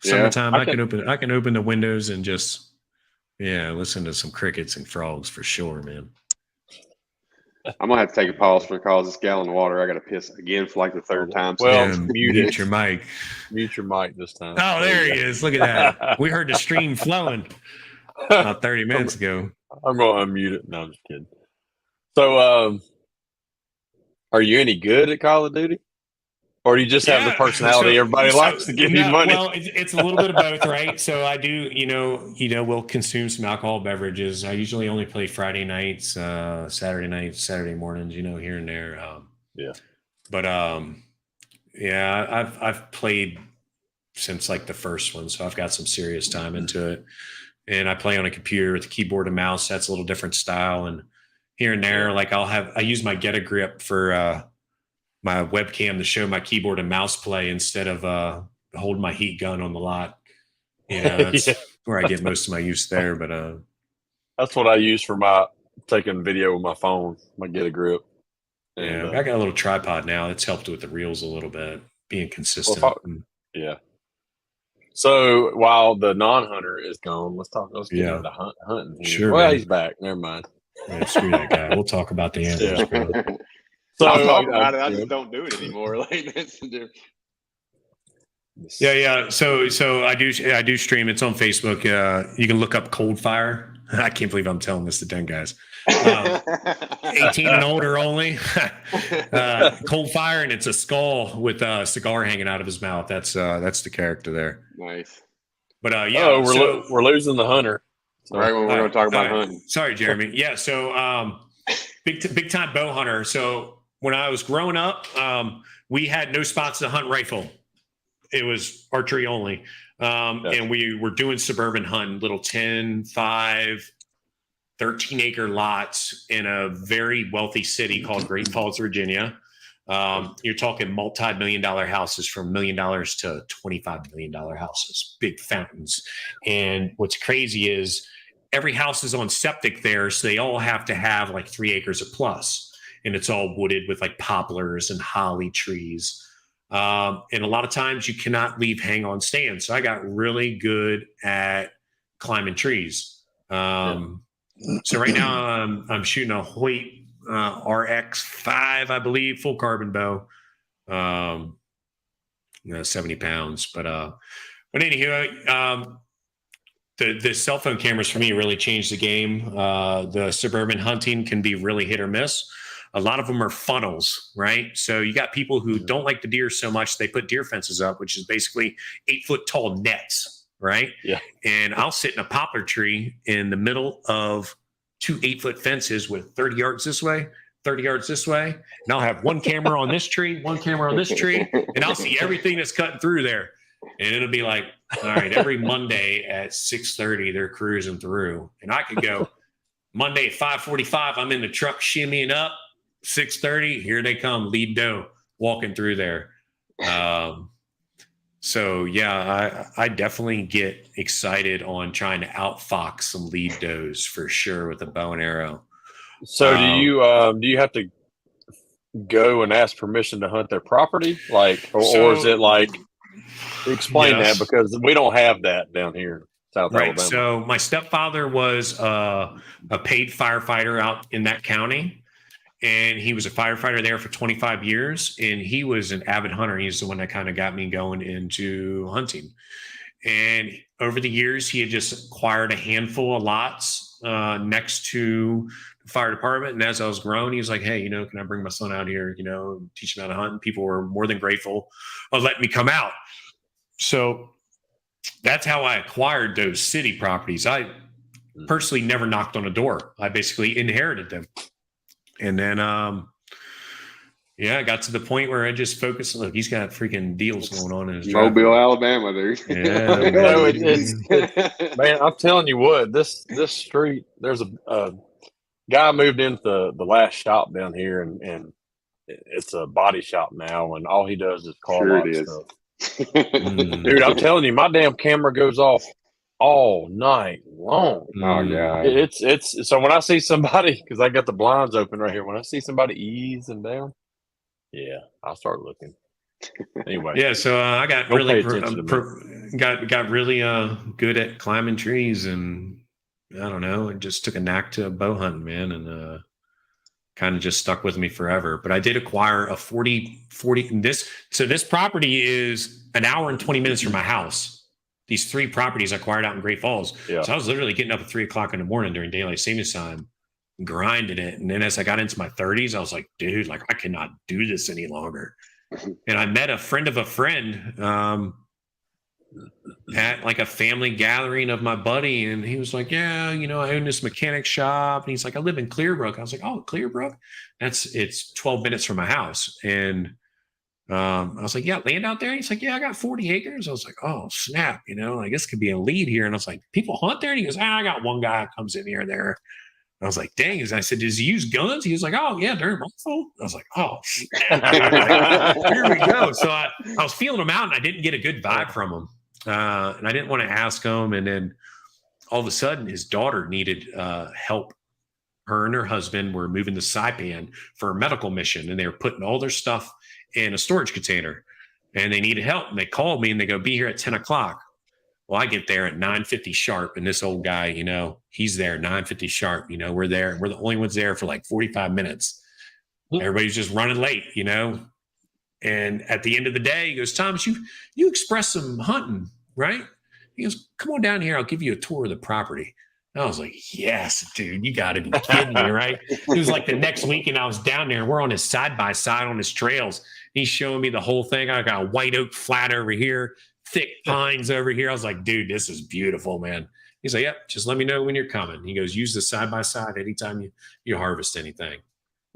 Summertime, I can open the windows and just listen to some crickets and frogs for sure, man. I'm gonna have to take a pause for cause this gallon of water. I got to piss again for like the third time. Well, mute your mic. Mute your mic this time. Oh, there he is. Look at that. We heard the stream flowing about 30 minutes ago. I'm going to unmute it. No, I'm just kidding. So, are you any good at Call of Duty? Or do you just have the personality everybody likes to give you money? Well, it's a little bit of both, right? So I do, we'll consume some alcohol beverages. I usually only play Friday nights, Saturday nights, Saturday mornings, here and there. But I've played since like the first one, so I've got some serious time into it. And I play on a computer with a keyboard and mouse. That's a little different style. And here and there, like I use my Get a Grip for my webcam to show my keyboard and mouse play instead of holding my heat gun on the lot. That's where I get most of my use there. But that's what I use for my taking video with my phone, my Get a Grip. And, I got a little tripod now. That's helped with the reels a little bit, being consistent. So while the non-hunter is gone, let's get into hunting here. Sure, well, man. he's back. Never mind. Yeah, screw that guy. We'll talk about the antlers, Yeah. bro. So I'll talk about it. I just don't do it anymore. Like that's the difference. Yeah. So I do stream. It's on Facebook. You can look up Cold Fire. I can't believe I'm telling this to 10 guys. 18 and older only. Cold Fire, and it's a skull with a cigar hanging out of his mouth. That's the character there. Nice. But we're losing the hunter. So, right when we're going to talk about hunting. Sorry, Jeremy. Yeah. So big time bow hunter. So when I was growing up, we had no spots to hunt rifle. It was archery only. And we were doing suburban hunting, little 10, 5, 13 acre lots in a very wealthy city called Great Falls, Virginia. You're talking multi-million-dollar houses from $1 million to $25 million houses, big fountains. And what's crazy is every house is on septic there. So they all have to have like 3 acres or plus. And it's all wooded with like poplars and holly trees. And a lot of times you cannot leave hang on stands. So I got really good at climbing trees. So right now I'm shooting a Hoyt RX5, I believe, full carbon bow, 70 pounds. But anywho, the cell phone cameras for me really changed the game. The suburban hunting can be really hit or miss. A lot of them are funnels, right? So you got people who don't like the deer so much, they put deer fences up, which is basically 8-foot tall nets, right? Yeah. And I'll sit in a poplar tree in the middle of 2 8-foot fences with 30 yards this way, 30 yards this way. And I'll have one camera on this tree, one camera on this tree, and I'll see everything that's cutting through there. And it'll be like, all right, every Monday at 6:30, they're cruising through. And I could go Monday at 5:45, I'm in the truck shimmying up. 6:30, here they come, lead doe walking through there. So yeah, I definitely get excited on trying to outfox some lead does for sure with a bow and arrow. So do you have to go and ask permission to hunt their property, like, or is it like? Explain that, because we don't have that down here in South Alabama. So my stepfather was a paid firefighter out in that county. And he was a firefighter there for 25 years. And he was an avid hunter. He's the one that kind of got me going into hunting. And over the years, he had just acquired a handful of lots next to the fire department. And as I was growing, he was like, hey, can I bring my son out here, teach him how to hunt? And people were more than grateful of letting me come out. So that's how I acquired those city properties. I personally never knocked on a door. I basically inherited them. And then, I got to the point where I just focused. Look, he's got freaking deals going on in his Mobile, Alabama, dude. Yeah, man, I'm telling you what, this street, there's a guy moved into the last shop down here, and it's a body shop now, and all he does is car lot stuff. Dude, I'm telling you, my damn camera goes off all night long. Oh god, it's so when I see somebody, because I got the blinds open right here, when I see somebody easing down, yeah, I'll start looking. Anyway, yeah. So I got really got really good at climbing trees, and I don't know, and just took a knack to bow hunting, man, and kind of just stuck with me forever. But I did acquire a 40. This property is an hour and 20 minutes from my house. These 3 properties I acquired out in Great Falls. Yeah. So I was literally getting up at 3:00 in the morning during daylight savings time, grinding it. And then as I got into my 30s, I was like, dude, like I cannot do this any longer. And I met a friend of a friend at like a family gathering of my buddy. And he was like, yeah, I own this mechanic shop. And he's like, I live in Clearbrook. I was like, oh, Clearbrook? It's 12 minutes from my house. And I was like, yeah, land out there. He's like, yeah, I got 40 acres. I was like, oh, snap. I guess could be a lead here. And I was like, people hunt there? And he goes, I got one guy that comes in here and there. I was like, dang. And I said, does he use guns? He was like, oh, yeah, during rifle. I was like, oh, snap. Like, here we go. So I was feeling him out, and I didn't get a good vibe from him. And I didn't want to ask him. And then all of a sudden, his daughter needed help. Her and her husband were moving to Saipan for a medical mission, and they were putting all their stuff in a storage container, and they needed help. And they called me and they go, be here at 10 o'clock. Well, I get there at 9:50 sharp, and this old guy, he's there 9:50 sharp. We're there. We're the only ones there for like 45 minutes. Everybody's just running late, And at the end of the day, he goes, Thomas, you expressed some hunting, right? He goes, come on down here. I'll give you a tour of the property. And I was like, yes, dude, you got to be kidding me, right? It was like the next weekend I was down there, and we're on his side-by-side on his trails. He's showing me the whole thing. I got a white oak flat over here, thick pines over here. I was like, dude, this is beautiful, man. He's like, yep, just let me know when you're coming. He goes, use the side-by-side anytime you harvest anything.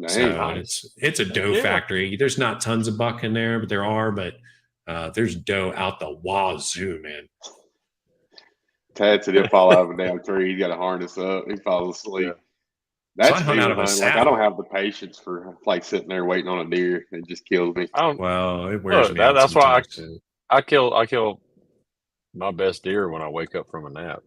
So it's a doe factory. There's not tons of buck in there, but there are. But there's doe out the wazoo, man. Tad said he'll fall out of a damn tree. He's got to harness up. He falls asleep. Yeah. That's so I hunt out of a like, I don't have the patience for like sitting there waiting on a deer. It just kills me. Well, it wears me. That's why I kill my best deer when I wake up from a nap.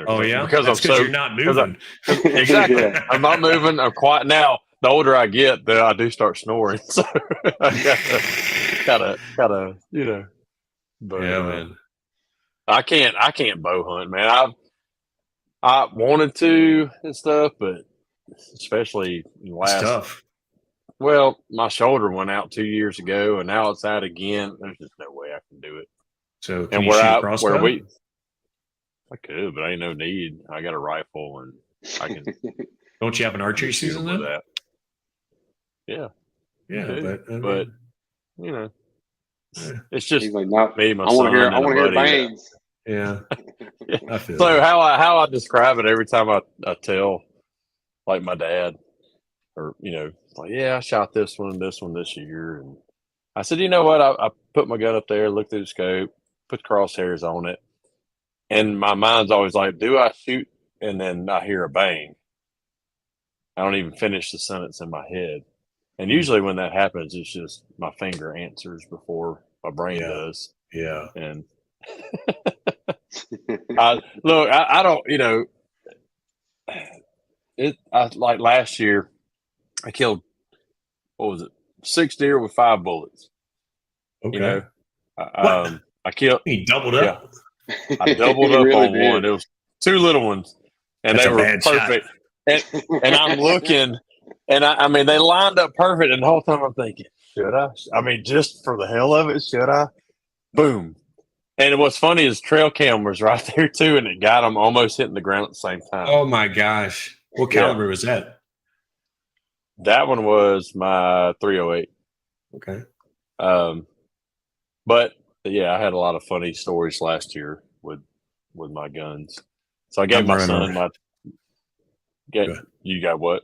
Oh yeah, because you're not moving. Exactly. Yeah. I'm not moving. I'm quiet now. The older I get, I do start snoring. So I gotta, But yeah, man. I can't bow hunt, man. I wanted to and stuff, but especially it's tough. Well, my shoulder went out 2 years ago, and now it's out again. There's just no way I can do it. So, can you shoot a crossbow? I could, but ain't no need. I got a rifle, and I can. Don't you have an archery season though? That. Yeah, but it's just like, me, my son, I want to hear bangs. Yeah. I feel so how I describe it every time I tell, like my dad, or like, yeah, I shot this one this year, and I said, you know what? I put my gun up there, looked through the scope, put crosshairs on it, and my mind's always like, do I shoot? And then I hear a bang. I don't even finish the sentence in my head. And usually when that happens, it's just my finger answers before my brain does. Yeah. And I don't, like last year, I killed, 6 deer with 5 bullets. Okay. I killed. He doubled up. Yeah. I doubled up really on one. It was 2 little ones, and they were perfect. And I'm looking. And I mean, they lined up perfect. And the whole time I'm thinking, should I? I mean, just for the hell of it, should I? Boom. And what's funny is trail cam was right there too. And it got them almost hitting the ground at the same time. Oh my gosh. What caliber was that? That one was my 308. Okay. But yeah, I had a lot of funny stories last year with my guns. So I gave my son you got what?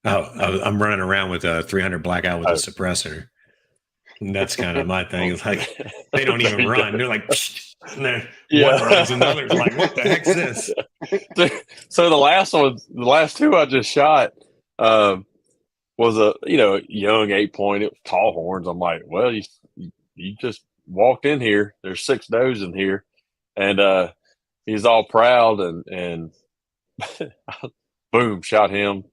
Oh, I'm running around with a 300 blackout with a suppressor. And that's kind of my thing. It's like they don't even run. They're like, and one runs, and the other's like, what the heck's this? So the last 2 I just shot was a young 8-point. It was tall horns. I'm like, well, you just walked in here. There's 6 does in here, and he's all proud and boom, shot him.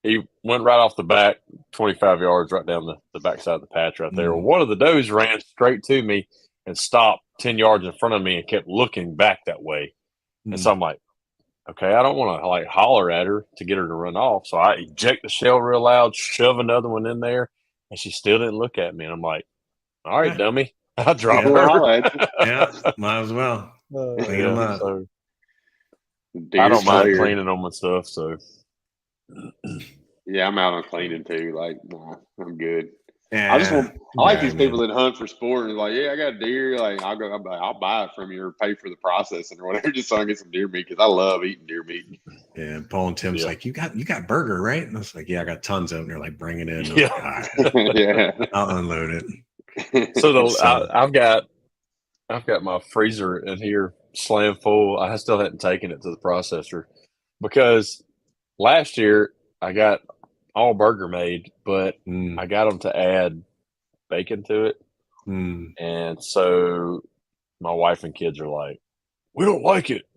He went right off the back, 25 yards right down the backside of the patch right there. Well, one of the does ran straight to me and stopped 10 yards in front of me and kept looking back that way. And so I'm like, okay, I don't want to like holler at her to get her to run off. So I eject the shell real loud, shove another one in there, and she still didn't look at me. And I'm like, all right, dummy. I'll drop her. Yeah, might as well. Clean them up. So I don't mind cleaning them and stuff. So yeah, I'm out on cleaning too. Like, nah, I'm good. Yeah, I like these people that hunt for sport and like, yeah, I got a deer. Like, I'll buy it from you or pay for the processing or whatever, just so I can get some deer meat because I love eating deer meat. Yeah, and Paul and Tim's like, you got burger, right? And I was like, yeah, I got tons of them. They're like, bring it in. Yeah, like, yeah. I'll unload it. So I've got my freezer in here slam full. I still hadn't taken it to the processor because last year I got all burger made, but I got them to add bacon to it. And so my wife and kids are like, we don't like it.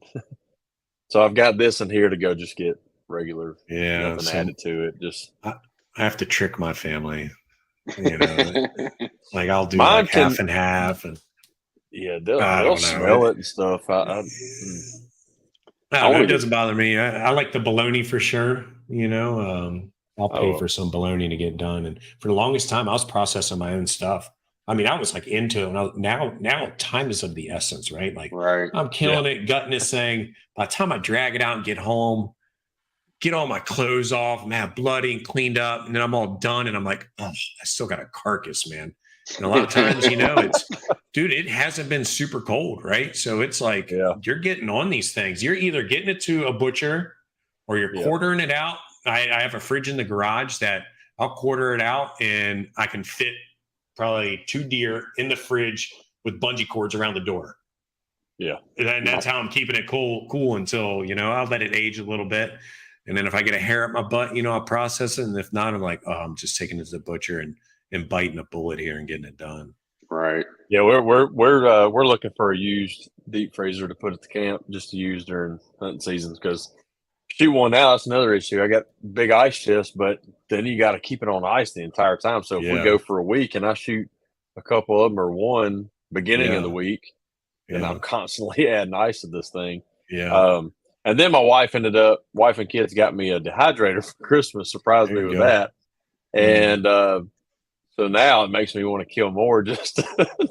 So I've got this in here to go just get regular, nothing added to it. Just I have to trick my family. Like I'll do half and half, and Yeah, I they'll don't know. smell it and stuff. I don't know. It doesn't bother me. I like the bologna for sure. I'll pay for some bologna to get done. And for the longest time, I was processing my own stuff. I mean, I was like into it. And now time is of the essence, right? Like I'm killing it, gutting this thing. By the time I drag it out and get home, get all my clothes off, man, bloody and cleaned up, and then I'm all done. And I'm like, oh, I still got a carcass, man. And a lot of times, dude, it hasn't been super cold, right? So it's like you're getting on these things. You're either getting it to a butcher or you're quartering it out. I have a fridge in the garage that I'll quarter it out and I can fit probably 2 deer in the fridge with bungee cords around the door. Yeah. And that's how I'm keeping it cool until, I'll let it age a little bit. And then if I get a hair up my butt, I'll process it. And if not, I'm like, oh, I'm just taking it to the butcher and biting a bullet here and getting it done. Right. Yeah, we're looking for a used deep freezer to put at the camp just to use during hunting seasons because shoot one now, that's another issue. I got big ice chest, but then you got to keep it on ice the entire time. So if we go for a week and I shoot a couple of them or one beginning of the week, then I'm constantly adding ice to this thing. Yeah. And then my wife and kids got me a dehydrator for Christmas, surprised me with that. And so now it makes me want to kill more. Just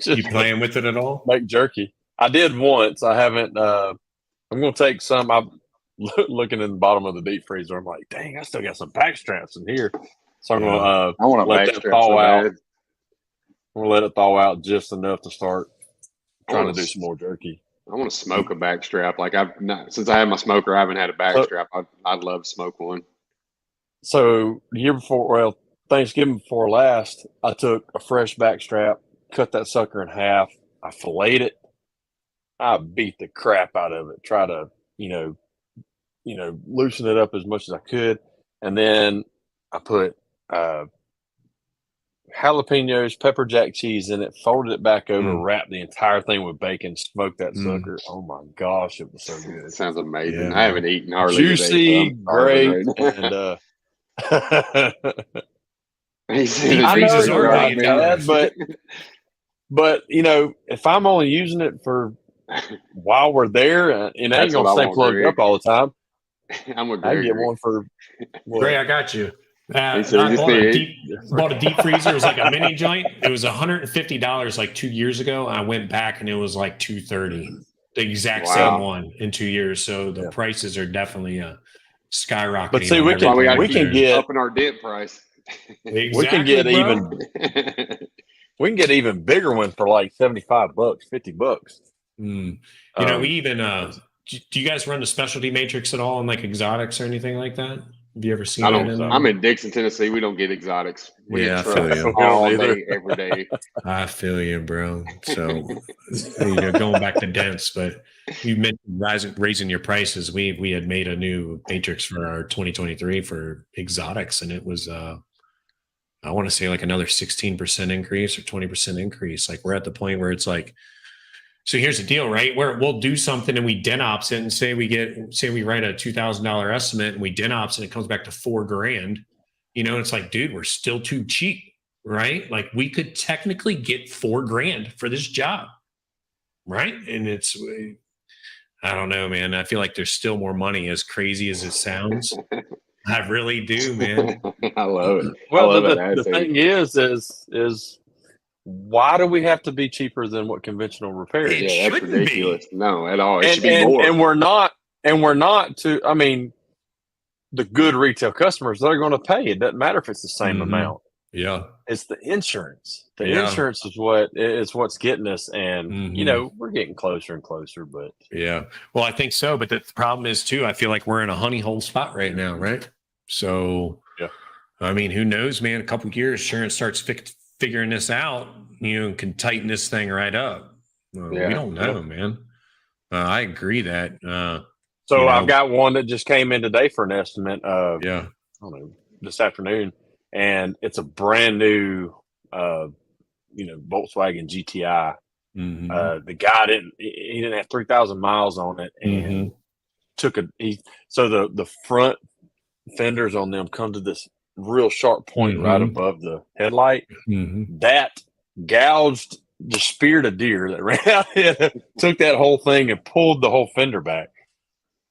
you playing with it at all? Make jerky. I did once. I haven't. I'm going to take some. I'm looking in the bottom of the deep freezer. I'm like, dang, I still got some back straps in here. So I'm going to. I want to let that thaw out. I'm going to let it thaw out just enough to start trying to do some more jerky. I want to smoke a back strap. Like since I have my smoker, I haven't had a back strap. I'd love to smoke one. So the year before, Thanksgiving before last, I took a fresh back strap, cut that sucker in half. I filleted it. I beat the crap out of it. Try to, loosen it up as much as I could. And then I put jalapenos, pepper jack cheese in it, folded it back over, wrapped the entire thing with bacon, smoked that sucker. Oh my gosh, it was so good. It sounds amazing. I haven't eaten hardly juicy, today, great, and I know, but if I'm only using it for while we're there, it ain't gonna stay plugged up all the time. I'm with Greg. I can get one for Greg. I got you. I bought a deep freezer. It was like a mini joint. It was $150 like 2 years ago. I went back and it was like $230. The exact same one in 2 years. So the prices are definitely skyrocketing. But see, we can get up in our dent price. Exactly, we can get even bigger one for like $75, $50. We even do you guys run the specialty matrix at all in like exotics or anything like that? Have you ever seen that? I'm in Dixon, Tennessee. We don't get exotics. We get trucks all day, every day. I feel you, bro. So going back to dents, but you mentioned raising your prices. We had made a new matrix for our 2023 for exotics, and it was I want to say like another 16% increase or 20% increase. Like we're at the point where it's like, so here's the deal, right? Where we'll do something and we denops it and say we write a $2,000 estimate and we denops and it comes back to $4,000. It's like, dude, we're still too cheap, right? Like we could technically get $4,000 for this job, right? And I don't know, man. I feel like there's still more money, as crazy as it sounds. I really do, man. I love it. Well, the thing is why do we have to be cheaper than what conventional repair is? Yeah, that's ridiculous. No, at all. It should be more. And we're not to. I mean, the good retail customers, they're going to pay. It doesn't matter if it's the same amount. Yeah, it's the insurance. The insurance is what's getting us, and we're getting closer and closer. But well, I think so. But the problem is too. I feel like we're in a honey hole spot right now, right? So I mean, who knows, man? A couple of years, insurance starts figuring this out, can tighten this thing right up. We don't know, man. I agree that. So I've got one that just came in today for an estimate. I don't know, this afternoon, and it's a brand new, Volkswagen GTI. The guy didn't have 3,000 miles on it, and so the front fenders on them come to this real sharp point right above the headlight. That gouged just speared a deer that ran out and took that whole thing and pulled the whole fender back.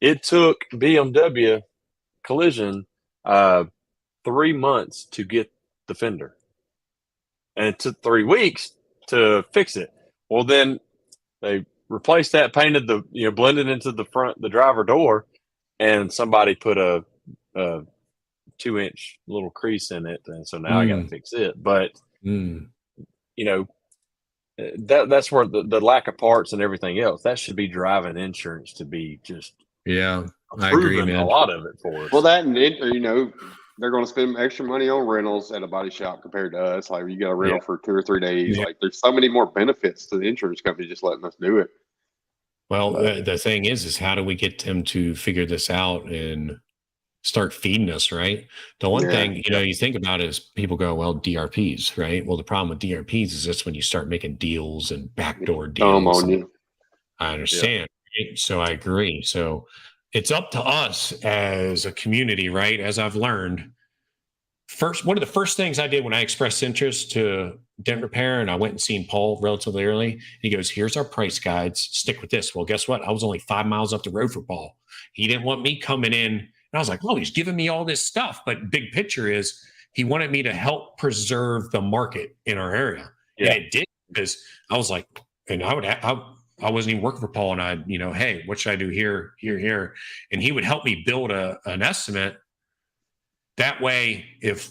It took BMW Collision 3 months to get the fender, and it took 3 weeks to fix it. Well, then they replaced that, painted blended into the driver door, and somebody put a 2-inch little crease in it, and so now I got to fix it. But that's where the lack of parts and everything else, that should be driving insurance to be just I agree, man. A lot of it for us. Well, that and they're going to spend extra money on rentals at a body shop compared to us. Like, you got a rental for 2 or 3 days. Like, there's so many more benefits to the insurance company just letting us do it. Well, the thing is how do we get them to figure this out and start feeding us, right? The one thing, you think about is people go, well, DRPs, right? Well, the problem with DRPs is that's when you start making deals and backdoor deals. On you. I understand. Right? So I agree. So it's up to us as a community, right? As I've learned, one of the first things I did when I expressed interest to Dent Repair, and I went and seen Paul relatively early, he goes, here's our price guides. Stick with this. Well, guess what? I was only 5 miles up the road for Paul. He didn't want me coming in. And I was like, oh, he's giving me all this stuff. But big picture is he wanted me to help preserve the market in our area. Yeah. And it did, because I was like, and I wasn't even working for Paul, and I, hey, what should I do here? And he would help me build an estimate. That way, if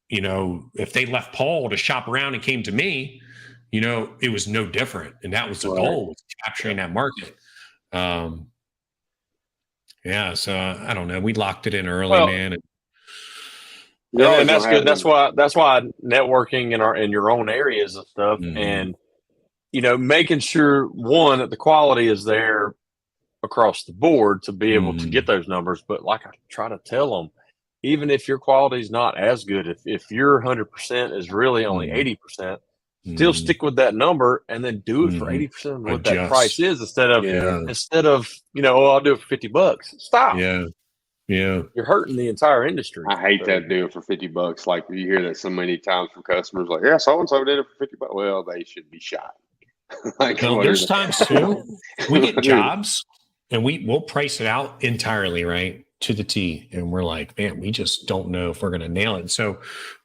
they left Paul to shop around and came to me, it was no different. And that was the goal, was capturing that market. So I don't know. We locked it in early, man. And that's good. That's why networking in your own areas and stuff, and making sure, one, that the quality is there across the board to be able to get those numbers. But like I try to tell them, even if your quality is not as good, if your 100% is really only 80%, still stick with that number and then do it for 80% of what that price is, instead of I'll do it for $50. Stop. Yeah. You're hurting the entire industry. I hate that, do it for $50. Like, you hear that so many times from customers, like, so and so did it for $50. Well, they should be shot. There's times too we get jobs and we'll price it out entirely, right, to the T, and we're like, man, we just don't know if we're going to nail it. So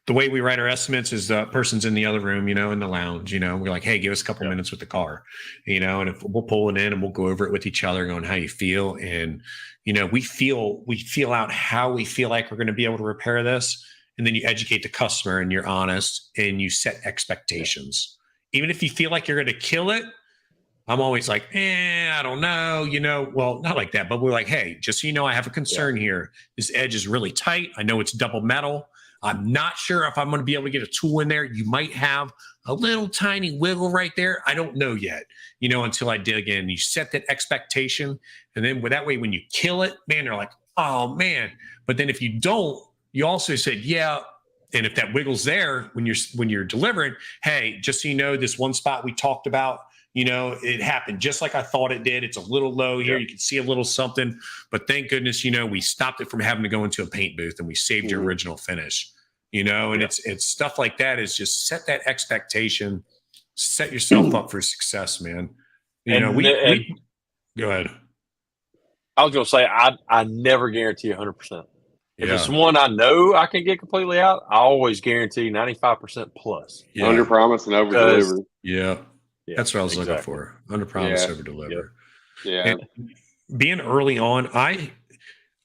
the way we write our estimates is the person's in the other room, in the lounge, we're like, hey, give us a couple minutes with the car, and if we'll pull it in and we'll go over it with each other, going, how you feel. And, we feel out how we feel like we're going to be able to repair this. And then you educate the customer, and you're honest, and you set expectations. Even if you feel like you're going to kill it, I'm always like, I don't know, well, not like that, but we're like, hey, just so I have a concern here. This edge is really tight. I know it's double metal. I'm not sure if I'm going to be able to get a tool in there. You might have a little tiny wiggle right there. I don't know yet, until I dig in. You set that expectation. And then that way, when you kill it, man, they're like, oh, man. But then if you don't, you also said, yeah. And if that wiggle's there when you're delivering, hey, just so this one spot we talked about, it happened just like I thought it did. It's a little low here. You can see a little something, but thank goodness, we stopped it from having to go into a paint booth, and we saved your original finish, and it's stuff like that. Is just set that expectation, set yourself up for success, man. We go ahead. I was going to say, I never guarantee 100%. If it's one I know I can get completely out, I always guarantee 95% plus. Under promise and over deliver. Yeah. That's what I was looking for. Under promise, over deliver. Yeah. And being early on, I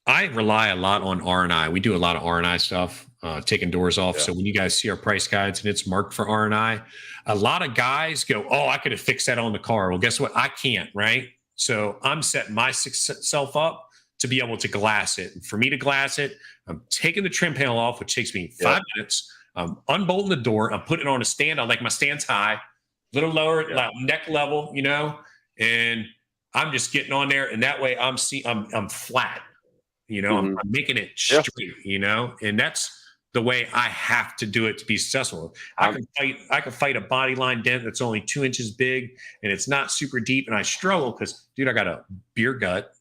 rely a lot on R&I. We do a lot of R&I stuff, taking doors off. So when you guys see our price guides and it's marked for R&I, a lot of guys go, oh, I could have fixed that on the car. Well, guess what? I can't, right? So I'm setting myself up to be able to glass it. And for me to glass it, I'm taking the trim panel off, which takes me 5 minutes. I'm unbolting the door. I'm putting it on a stand. I like my stands high, a little lower, like neck level, and I'm just getting on there. And that way I'm flat, I'm making it straight, and that's the way I have to do it to be successful. I can fight a body line dent that's only 2 inches big and it's not super deep. And I struggle because, dude, I got a beer gut.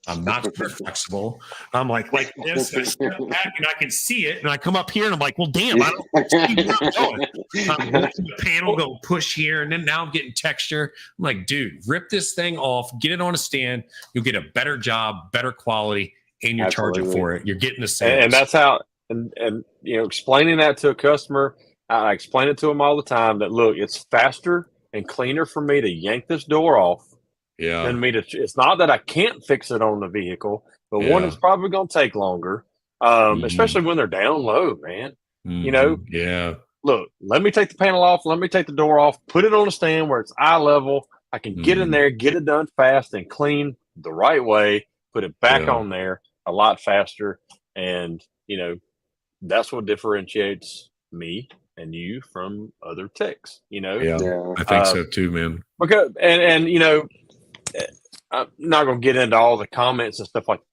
I'm not super flexible. I'm like this. I step back and I can see it, and I come up here and I'm like, well, damn, I don't see where I'm going. I'm going to the panel, go push here, and then now I'm getting texture. I'm like, dude, rip this thing off, get it on a stand. You'll get a better job, better quality, and you're charging for it. You're getting the sales. And that's how. And explaining that to a customer, I explain it to them all the time. That look, it's faster and cleaner for me to yank this door off. Yeah. Than me to. It's not that I can't fix it on the vehicle, but one, it's probably going to take longer, especially when they're down low, man. Yeah. Look, let me take the panel off. Let me take the door off. Put it on a stand where it's eye level. I can get in there, get it done fast and clean the right way. Put it back on there a lot faster, and that's what differentiates me and you from other techs. I think so too, man. Because I'm not going to get into all the comments and stuff like that.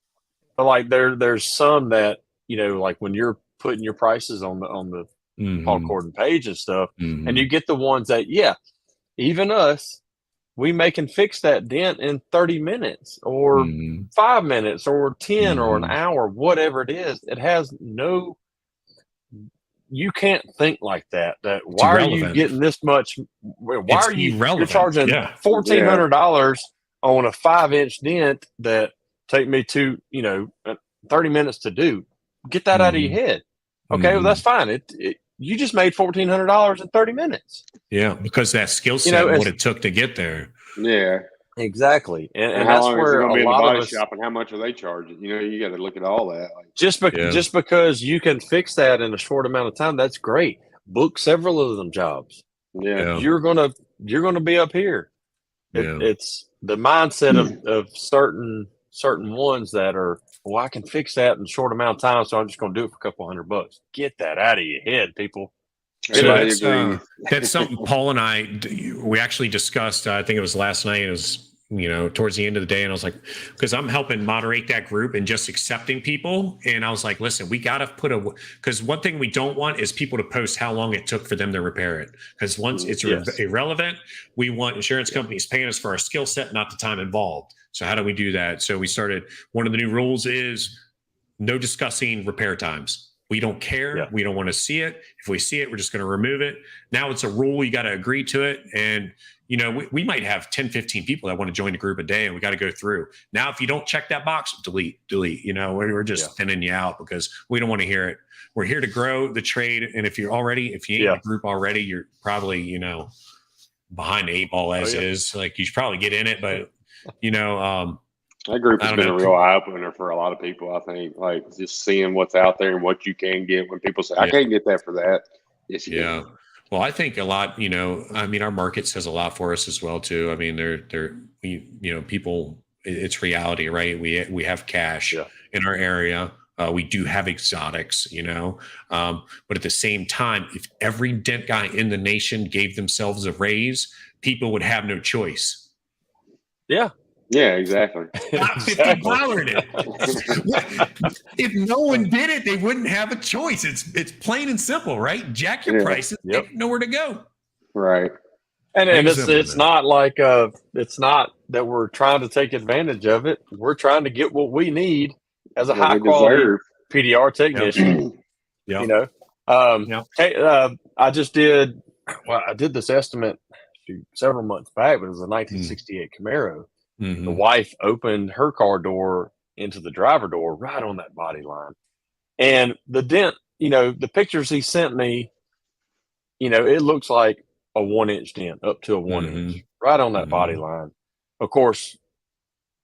But like there's some that, like when you're putting your prices on the Paul Corden page and stuff, and you get the ones that, even us, we can fix that dent in 30 minutes or 5 minutes or 10 or an hour, whatever it is. It has no, you can't think like that. Why are you getting this much? Why are you're charging $1,400 on a 5-inch dent that take me to 30 minutes to do? Get that out of your head. Okay, well that's fine. You just made $1,400 in 30 minutes. Yeah, because that skill set and what it took to get there. Yeah, exactly. And how that's long where is it a be in the lot body of us, shop, and how much are they charging? You got to look at all that. just because you can fix that in a short amount of time, that's great. Book several of them jobs. Yeah. You're gonna be up here. It's the mindset of certain ones that are, well, I can fix that in a short amount of time, so I'm just going to do it for a couple $100. Get that out of your head, people. So that's something Paul and we actually discussed. I think it was last night. It was towards the end of the day, and I was like, because I'm helping moderate that group and just accepting people, and I was like, listen, we got to because one thing we don't want is people to post how long it took for them to repair it, because once it's irrelevant, we want insurance companies paying us for our skill set, not the time involved. So how do we do that? So we started, one of the new rules is no discussing repair times. We don't care. Yeah. We don't want to see it. If we see it, we're just going to remove it. Now it's a rule. You got to agree to it. And, we might have 10, 15 people that want to join the group a day, and we got to go through. Now, if you don't check that box, delete. We're just thinning you out because we don't want to hear it. We're here to grow the trade. And if you ain't in the group already, you're probably, behind the 8 ball as is. Like, you should probably get in it, but, that group has been a real eye opener for a lot of people. I think, like, just seeing what's out there and what you can get. When people say, "I can't get that for that," yes, you can. Well, I think a lot. Our market says a lot for us as well too. I mean, people. It's reality, right? We have cash in our area. We do have exotics, but at the same time, if every dent guy in the nation gave themselves a raise, people would have no choice. Yeah. Yeah, exactly. If no one did it, they wouldn't have a choice. It's plain and simple, right? Jack your prices. They nowhere to go. Right. And it's not like it's not that we're trying to take advantage of it. We're trying to get what we need as a high quality PDR technician. I just did. Well, I did this estimate several months back, but it was a 1968 Camaro. The wife opened her car door into the driver door right on that body line. And the dent, the pictures he sent me, it looks like a 1-inch dent up to a 1-inch right on that body line. Of course,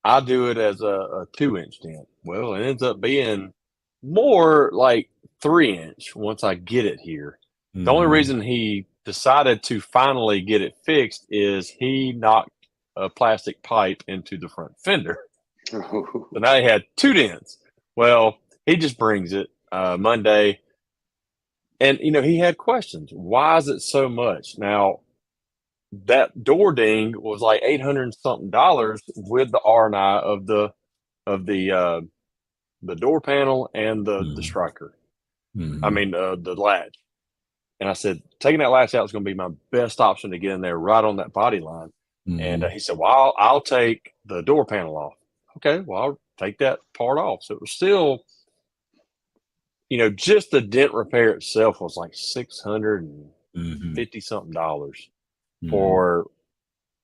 I do it as a 2-inch dent. Well, it ends up being more like 3-inch once I get it here. The only reason he decided to finally get it fixed is he knocked a plastic pipe into the front fender. So now he had 2 dents. Well, he just brings it Monday. And, he had questions. Why is it so much? Now, that door ding was like $800 and something with the R&I of the door panel and the striker. I mean, the latch. And I said, taking that latch out is going to be my best option to get in there right on that body line. And he said, well, I'll take the door panel off. Okay, well, I'll take that part off. So it was still, just the dent repair itself was like $650 something for,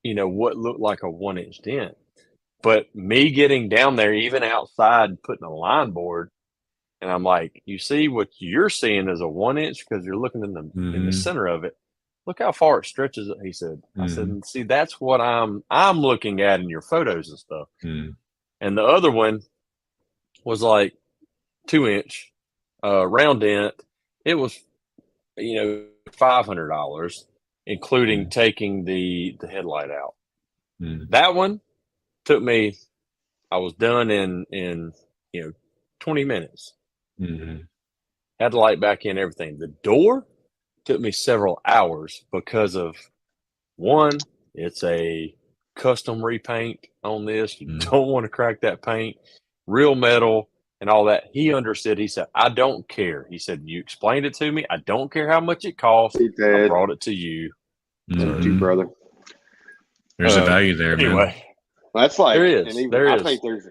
what looked like a 1-inch dent. But me getting down there, even outside, putting a line board, and I'm like, you see what you're seeing is a 1-inch because you're looking in the center of it. Look how far it stretches. He said. I said, see, that's what I'm looking at in your photos and stuff. And the other one was like 2-inch round dent. It was, $500, including taking the headlight out. That one took me. I was done in 20 minutes. Had the light back in, everything. The door took me several hours because of, one, it's a custom repaint on this. You don't want to crack that paint, real metal and all that. He understood. He said, I don't care. He said, you explained it to me. I don't care how much it costs. I brought it to you. Thank you, brother. There's a value there, anyway. man. That's like, there is. I think there's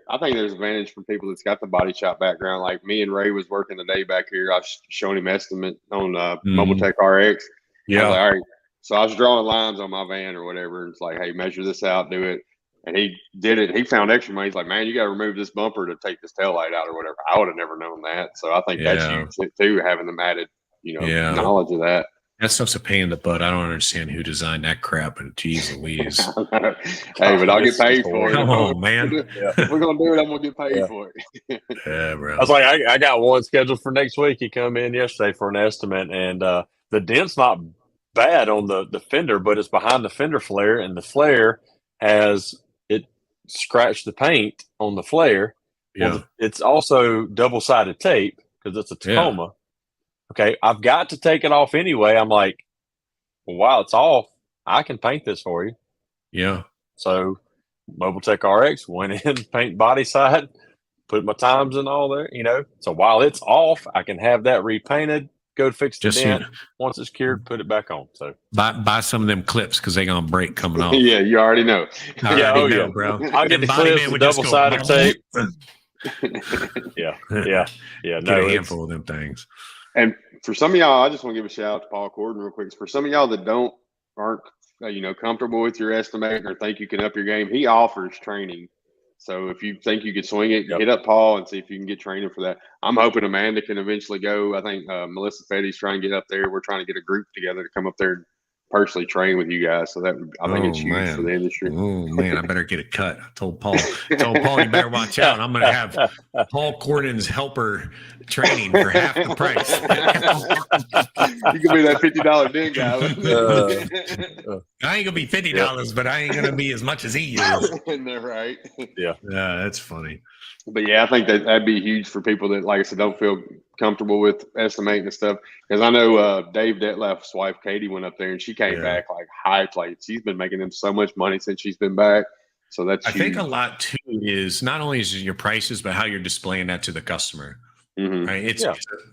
advantage for people that's got the body shop background. Like me and Ray was working the day back here. I was showing him estimate on Mobile Tech RX. Yeah. I was like, all right. So I was drawing lines on my van or whatever. And it's like, hey, measure this out, do it. And he did it. He found extra money. He's like, man, you got to remove this bumper to take this taillight out or whatever. I would have never known that. So I think that's huge too, having them added, knowledge of that. That stuff's a pain in the butt. I don't understand who designed that crap, and geez Louise. Hey, but I'll get paid for it. Come on, man. If we're going to do it, I'm going to get paid for it. Yeah, bro. I was like, I got one scheduled for next week. He come in yesterday for an estimate, and the dent's not bad on the fender, but it's behind the fender flare, and the flare has it scratched the paint on the flare. Yeah. Well, it's also double-sided tape because it's a Tacoma. Yeah. Okay, I've got to take it off anyway. I'm like, well, while it's off, I can paint this for you. Yeah. So Mobile Tech RX went in, paint body side, put my times and all there, So while it's off, I can have that repainted, go fix the dent. Once it's cured, put it back on. So buy some of them clips because they're going to break coming off. Yeah, you already know. I already know, bro. I'll get the clips with double-sided tape. Yeah. Get a handful of them things. And for some of y'all, I just want to give a shout out to Paul Corden real quick. For some of y'all that aren't comfortable with your estimating or think you can up your game, he offers training. So if you think you could swing it, hit up Paul and see if you can get training for that. I'm hoping Amanda can eventually go. I think Melissa Fetty's trying to get up there. We're trying to get a group together to come up there and personally train with you guys. So I think it's huge for the industry. Oh man, I better get a cut. I told Paul you better watch out. I'm going to have Paul Corden's helper training for half the price. You can be that $50 dent guy. I ain't gonna be $50, but I ain't gonna be as much as he is. Isn't that right? Yeah, that's funny. But yeah, I think that'd be huge for people that, like I said, don't feel comfortable with estimating and stuff. Because I know Dave Detlef's wife Katie went up there and she came back like high plate. She's been making them so much money since she's been back. So that's I think a lot too is not only is your prices, but how you're displaying that to the customer. Right? It's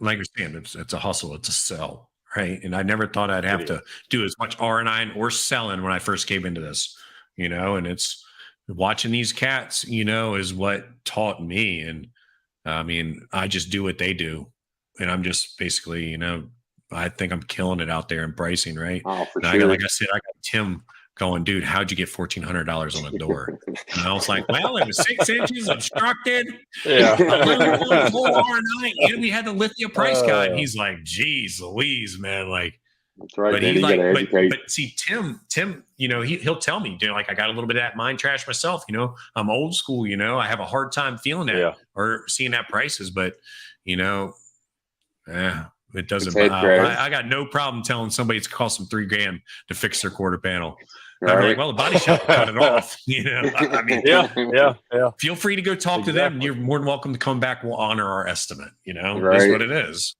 like you're saying, it's a hustle, it's a sell, right? And I never thought I'd have to do as much R&I or selling when I first came into this, and it's watching these cats, is what taught me. And I mean, I just do what they do. And I'm just basically, I think I'm killing it out there in pricing, right? Oh, for sure. Sure. Like I said, I got Tim going, dude, how'd you get $1,400 on a door? And I was like, well, it was 6 inches obstructed. Yeah. And we had to lift the price guide. And he's like, geez, Louise, man. Like, that's right. But see, Tim, he'll tell me, like, I got a little bit of that mind trash myself. I'm old school. I have a hard time feeling that or seeing that prices. But it doesn't. I got no problem telling somebody it's cost them $3,000 to fix their quarter panel. Right. I'm like, well, the body shop cut it off. I mean, yeah. Feel free to go talk to them. You're more than welcome to come back. We'll honor our estimate. That's what it is.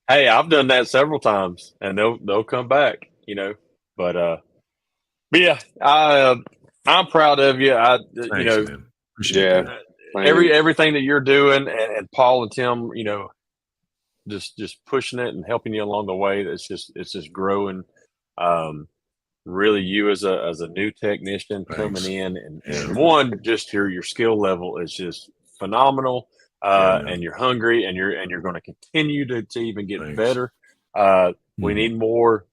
Hey, I've done that several times, and they'll come back. But yeah, I'm proud of you. Thanks, man. Appreciate that. Everything that you're doing, and Paul and Tim, just pushing it and helping you along the way. It's just growing. Really, you as a new technician coming in, and one, just your skill level is just phenomenal, Yeah, and you're hungry, and you're going to continue to even get Thanks. better. We need more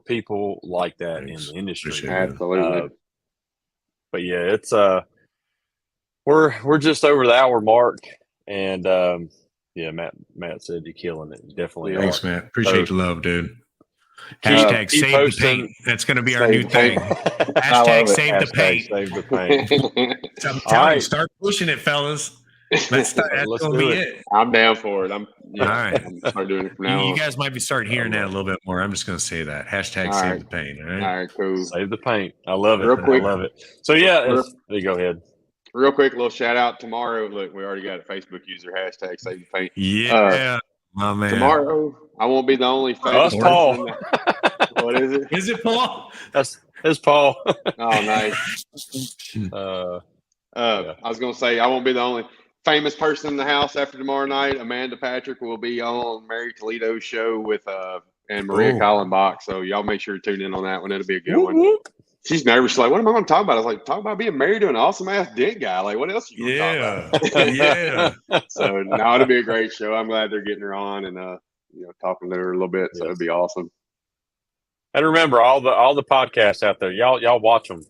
people like that Thanks. in the industry. Appreciate it. Absolutely. But yeah, it's we're just over the hour mark, and yeah, Matt said you're killing it. You definitely are. Thanks, Matt. Appreciate So- the love, dude. Keep Hashtag save the posting. paint. That's going to be our Save new the paint. thing. I love Hashtag it. save the Hashtag paint. save the paint. I'm All telling you, right. start pushing it, fellas. That's Let's going to do be it. it. I'm down for it. I'm All right. I'm start doing it from now You on. guys might be starting hearing that a little bit more. I'm just going to say that. Hashtag All save right. the paint. All All right. right, cool. Save the paint. I love it. Real quick. I love it. So yeah, Real- there you go ahead. Real quick, little shout out tomorrow. Look, we already got a Facebook user hashtag save the paint. Yeah. My man. Tomorrow, I won't be the only famous Us, Paul. person. What is it? Is it Paul? That's Paul. Oh, nice. Yeah. I was gonna say I won't be the only famous person in the house after tomorrow night. Amanda Patrick will be on Mary Toledo's show with and Maria Oh. Kallenbach. So y'all make sure to tune in on that one. It'll be a good Whoop, one. whoop. She's nervous. She's like, what am I going to talk about? I was like, talk about being married to an awesome ass dent guy. Like, what else are you going to talk about? Yeah. So now it'll be a great show. I'm glad they're getting her on and talking to her a little bit. So it'd be awesome. And remember, all the podcasts out there, y'all watch them.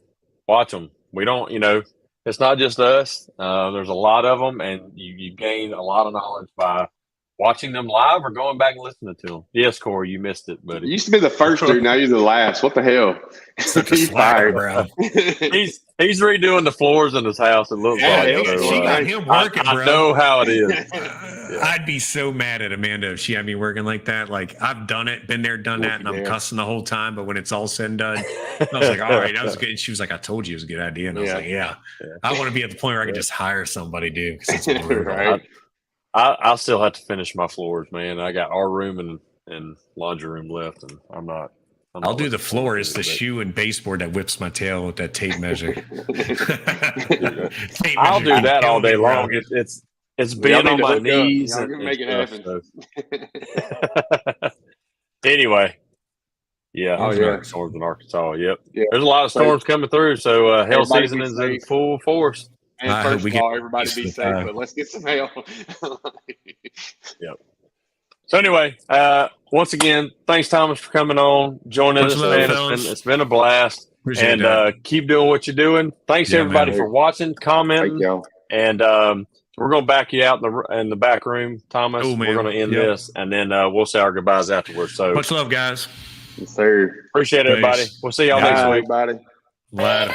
Watch them. We don't, it's not just us. There's a lot of them, and you gain a lot of knowledge by watching them live or going back and listening to them. Yes, Corey, you missed it, buddy. You used to be the first dude. Now you're the last. What the hell? Such a You slacker, fired. bro. He's redoing the floors in his house. It looks Yeah, like. she So, got him working, I bro. know how it is. I'd be so mad at Amanda if she had me working like that. Like, I've done it, been there, done that, and I'm Yeah. cussing the whole time. But when it's all said and done, I was like, all right, that was good. And she was like, I told you it was a good idea. And I was Yeah. like, yeah. I want to be at the point where I can just hire somebody, dude. 'Cause it's brutal. Right. I still have to finish my floors, man. I got our room and laundry room left, and I'm not I'll do the floor. It's the but- shoe and baseboard that whips my tail with that tape measure. Tape I'll measure do that can all kill day me, bro. long. It's being need on to my hook up. knees Y'all and, can make it stuff, happen. so. Anyway, yeah, Oh, yeah. storms in Arkansas. Yep, Yeah. there's a lot of storms coming through, so hail Everybody season be is in safe. full force. And I hope first we of get all, everybody be peace safe, with, but let's get some hail. So anyway, once again, thanks Thomas for coming on, joining Much us, love, man. fellas. It's been a blast, Appreciate and that. keep doing what you're doing. Thanks Yeah, everybody man. for watching, commenting. Thank y'all. And we're going to back you out in the back room, Thomas. Cool, man. We're going to end Yep. this, and then we'll say our goodbyes afterwards. So Much love, guys. Yes, sir. appreciate it, everybody. Peace. We'll see y'all Bye, next Bye, week. everybody. Later.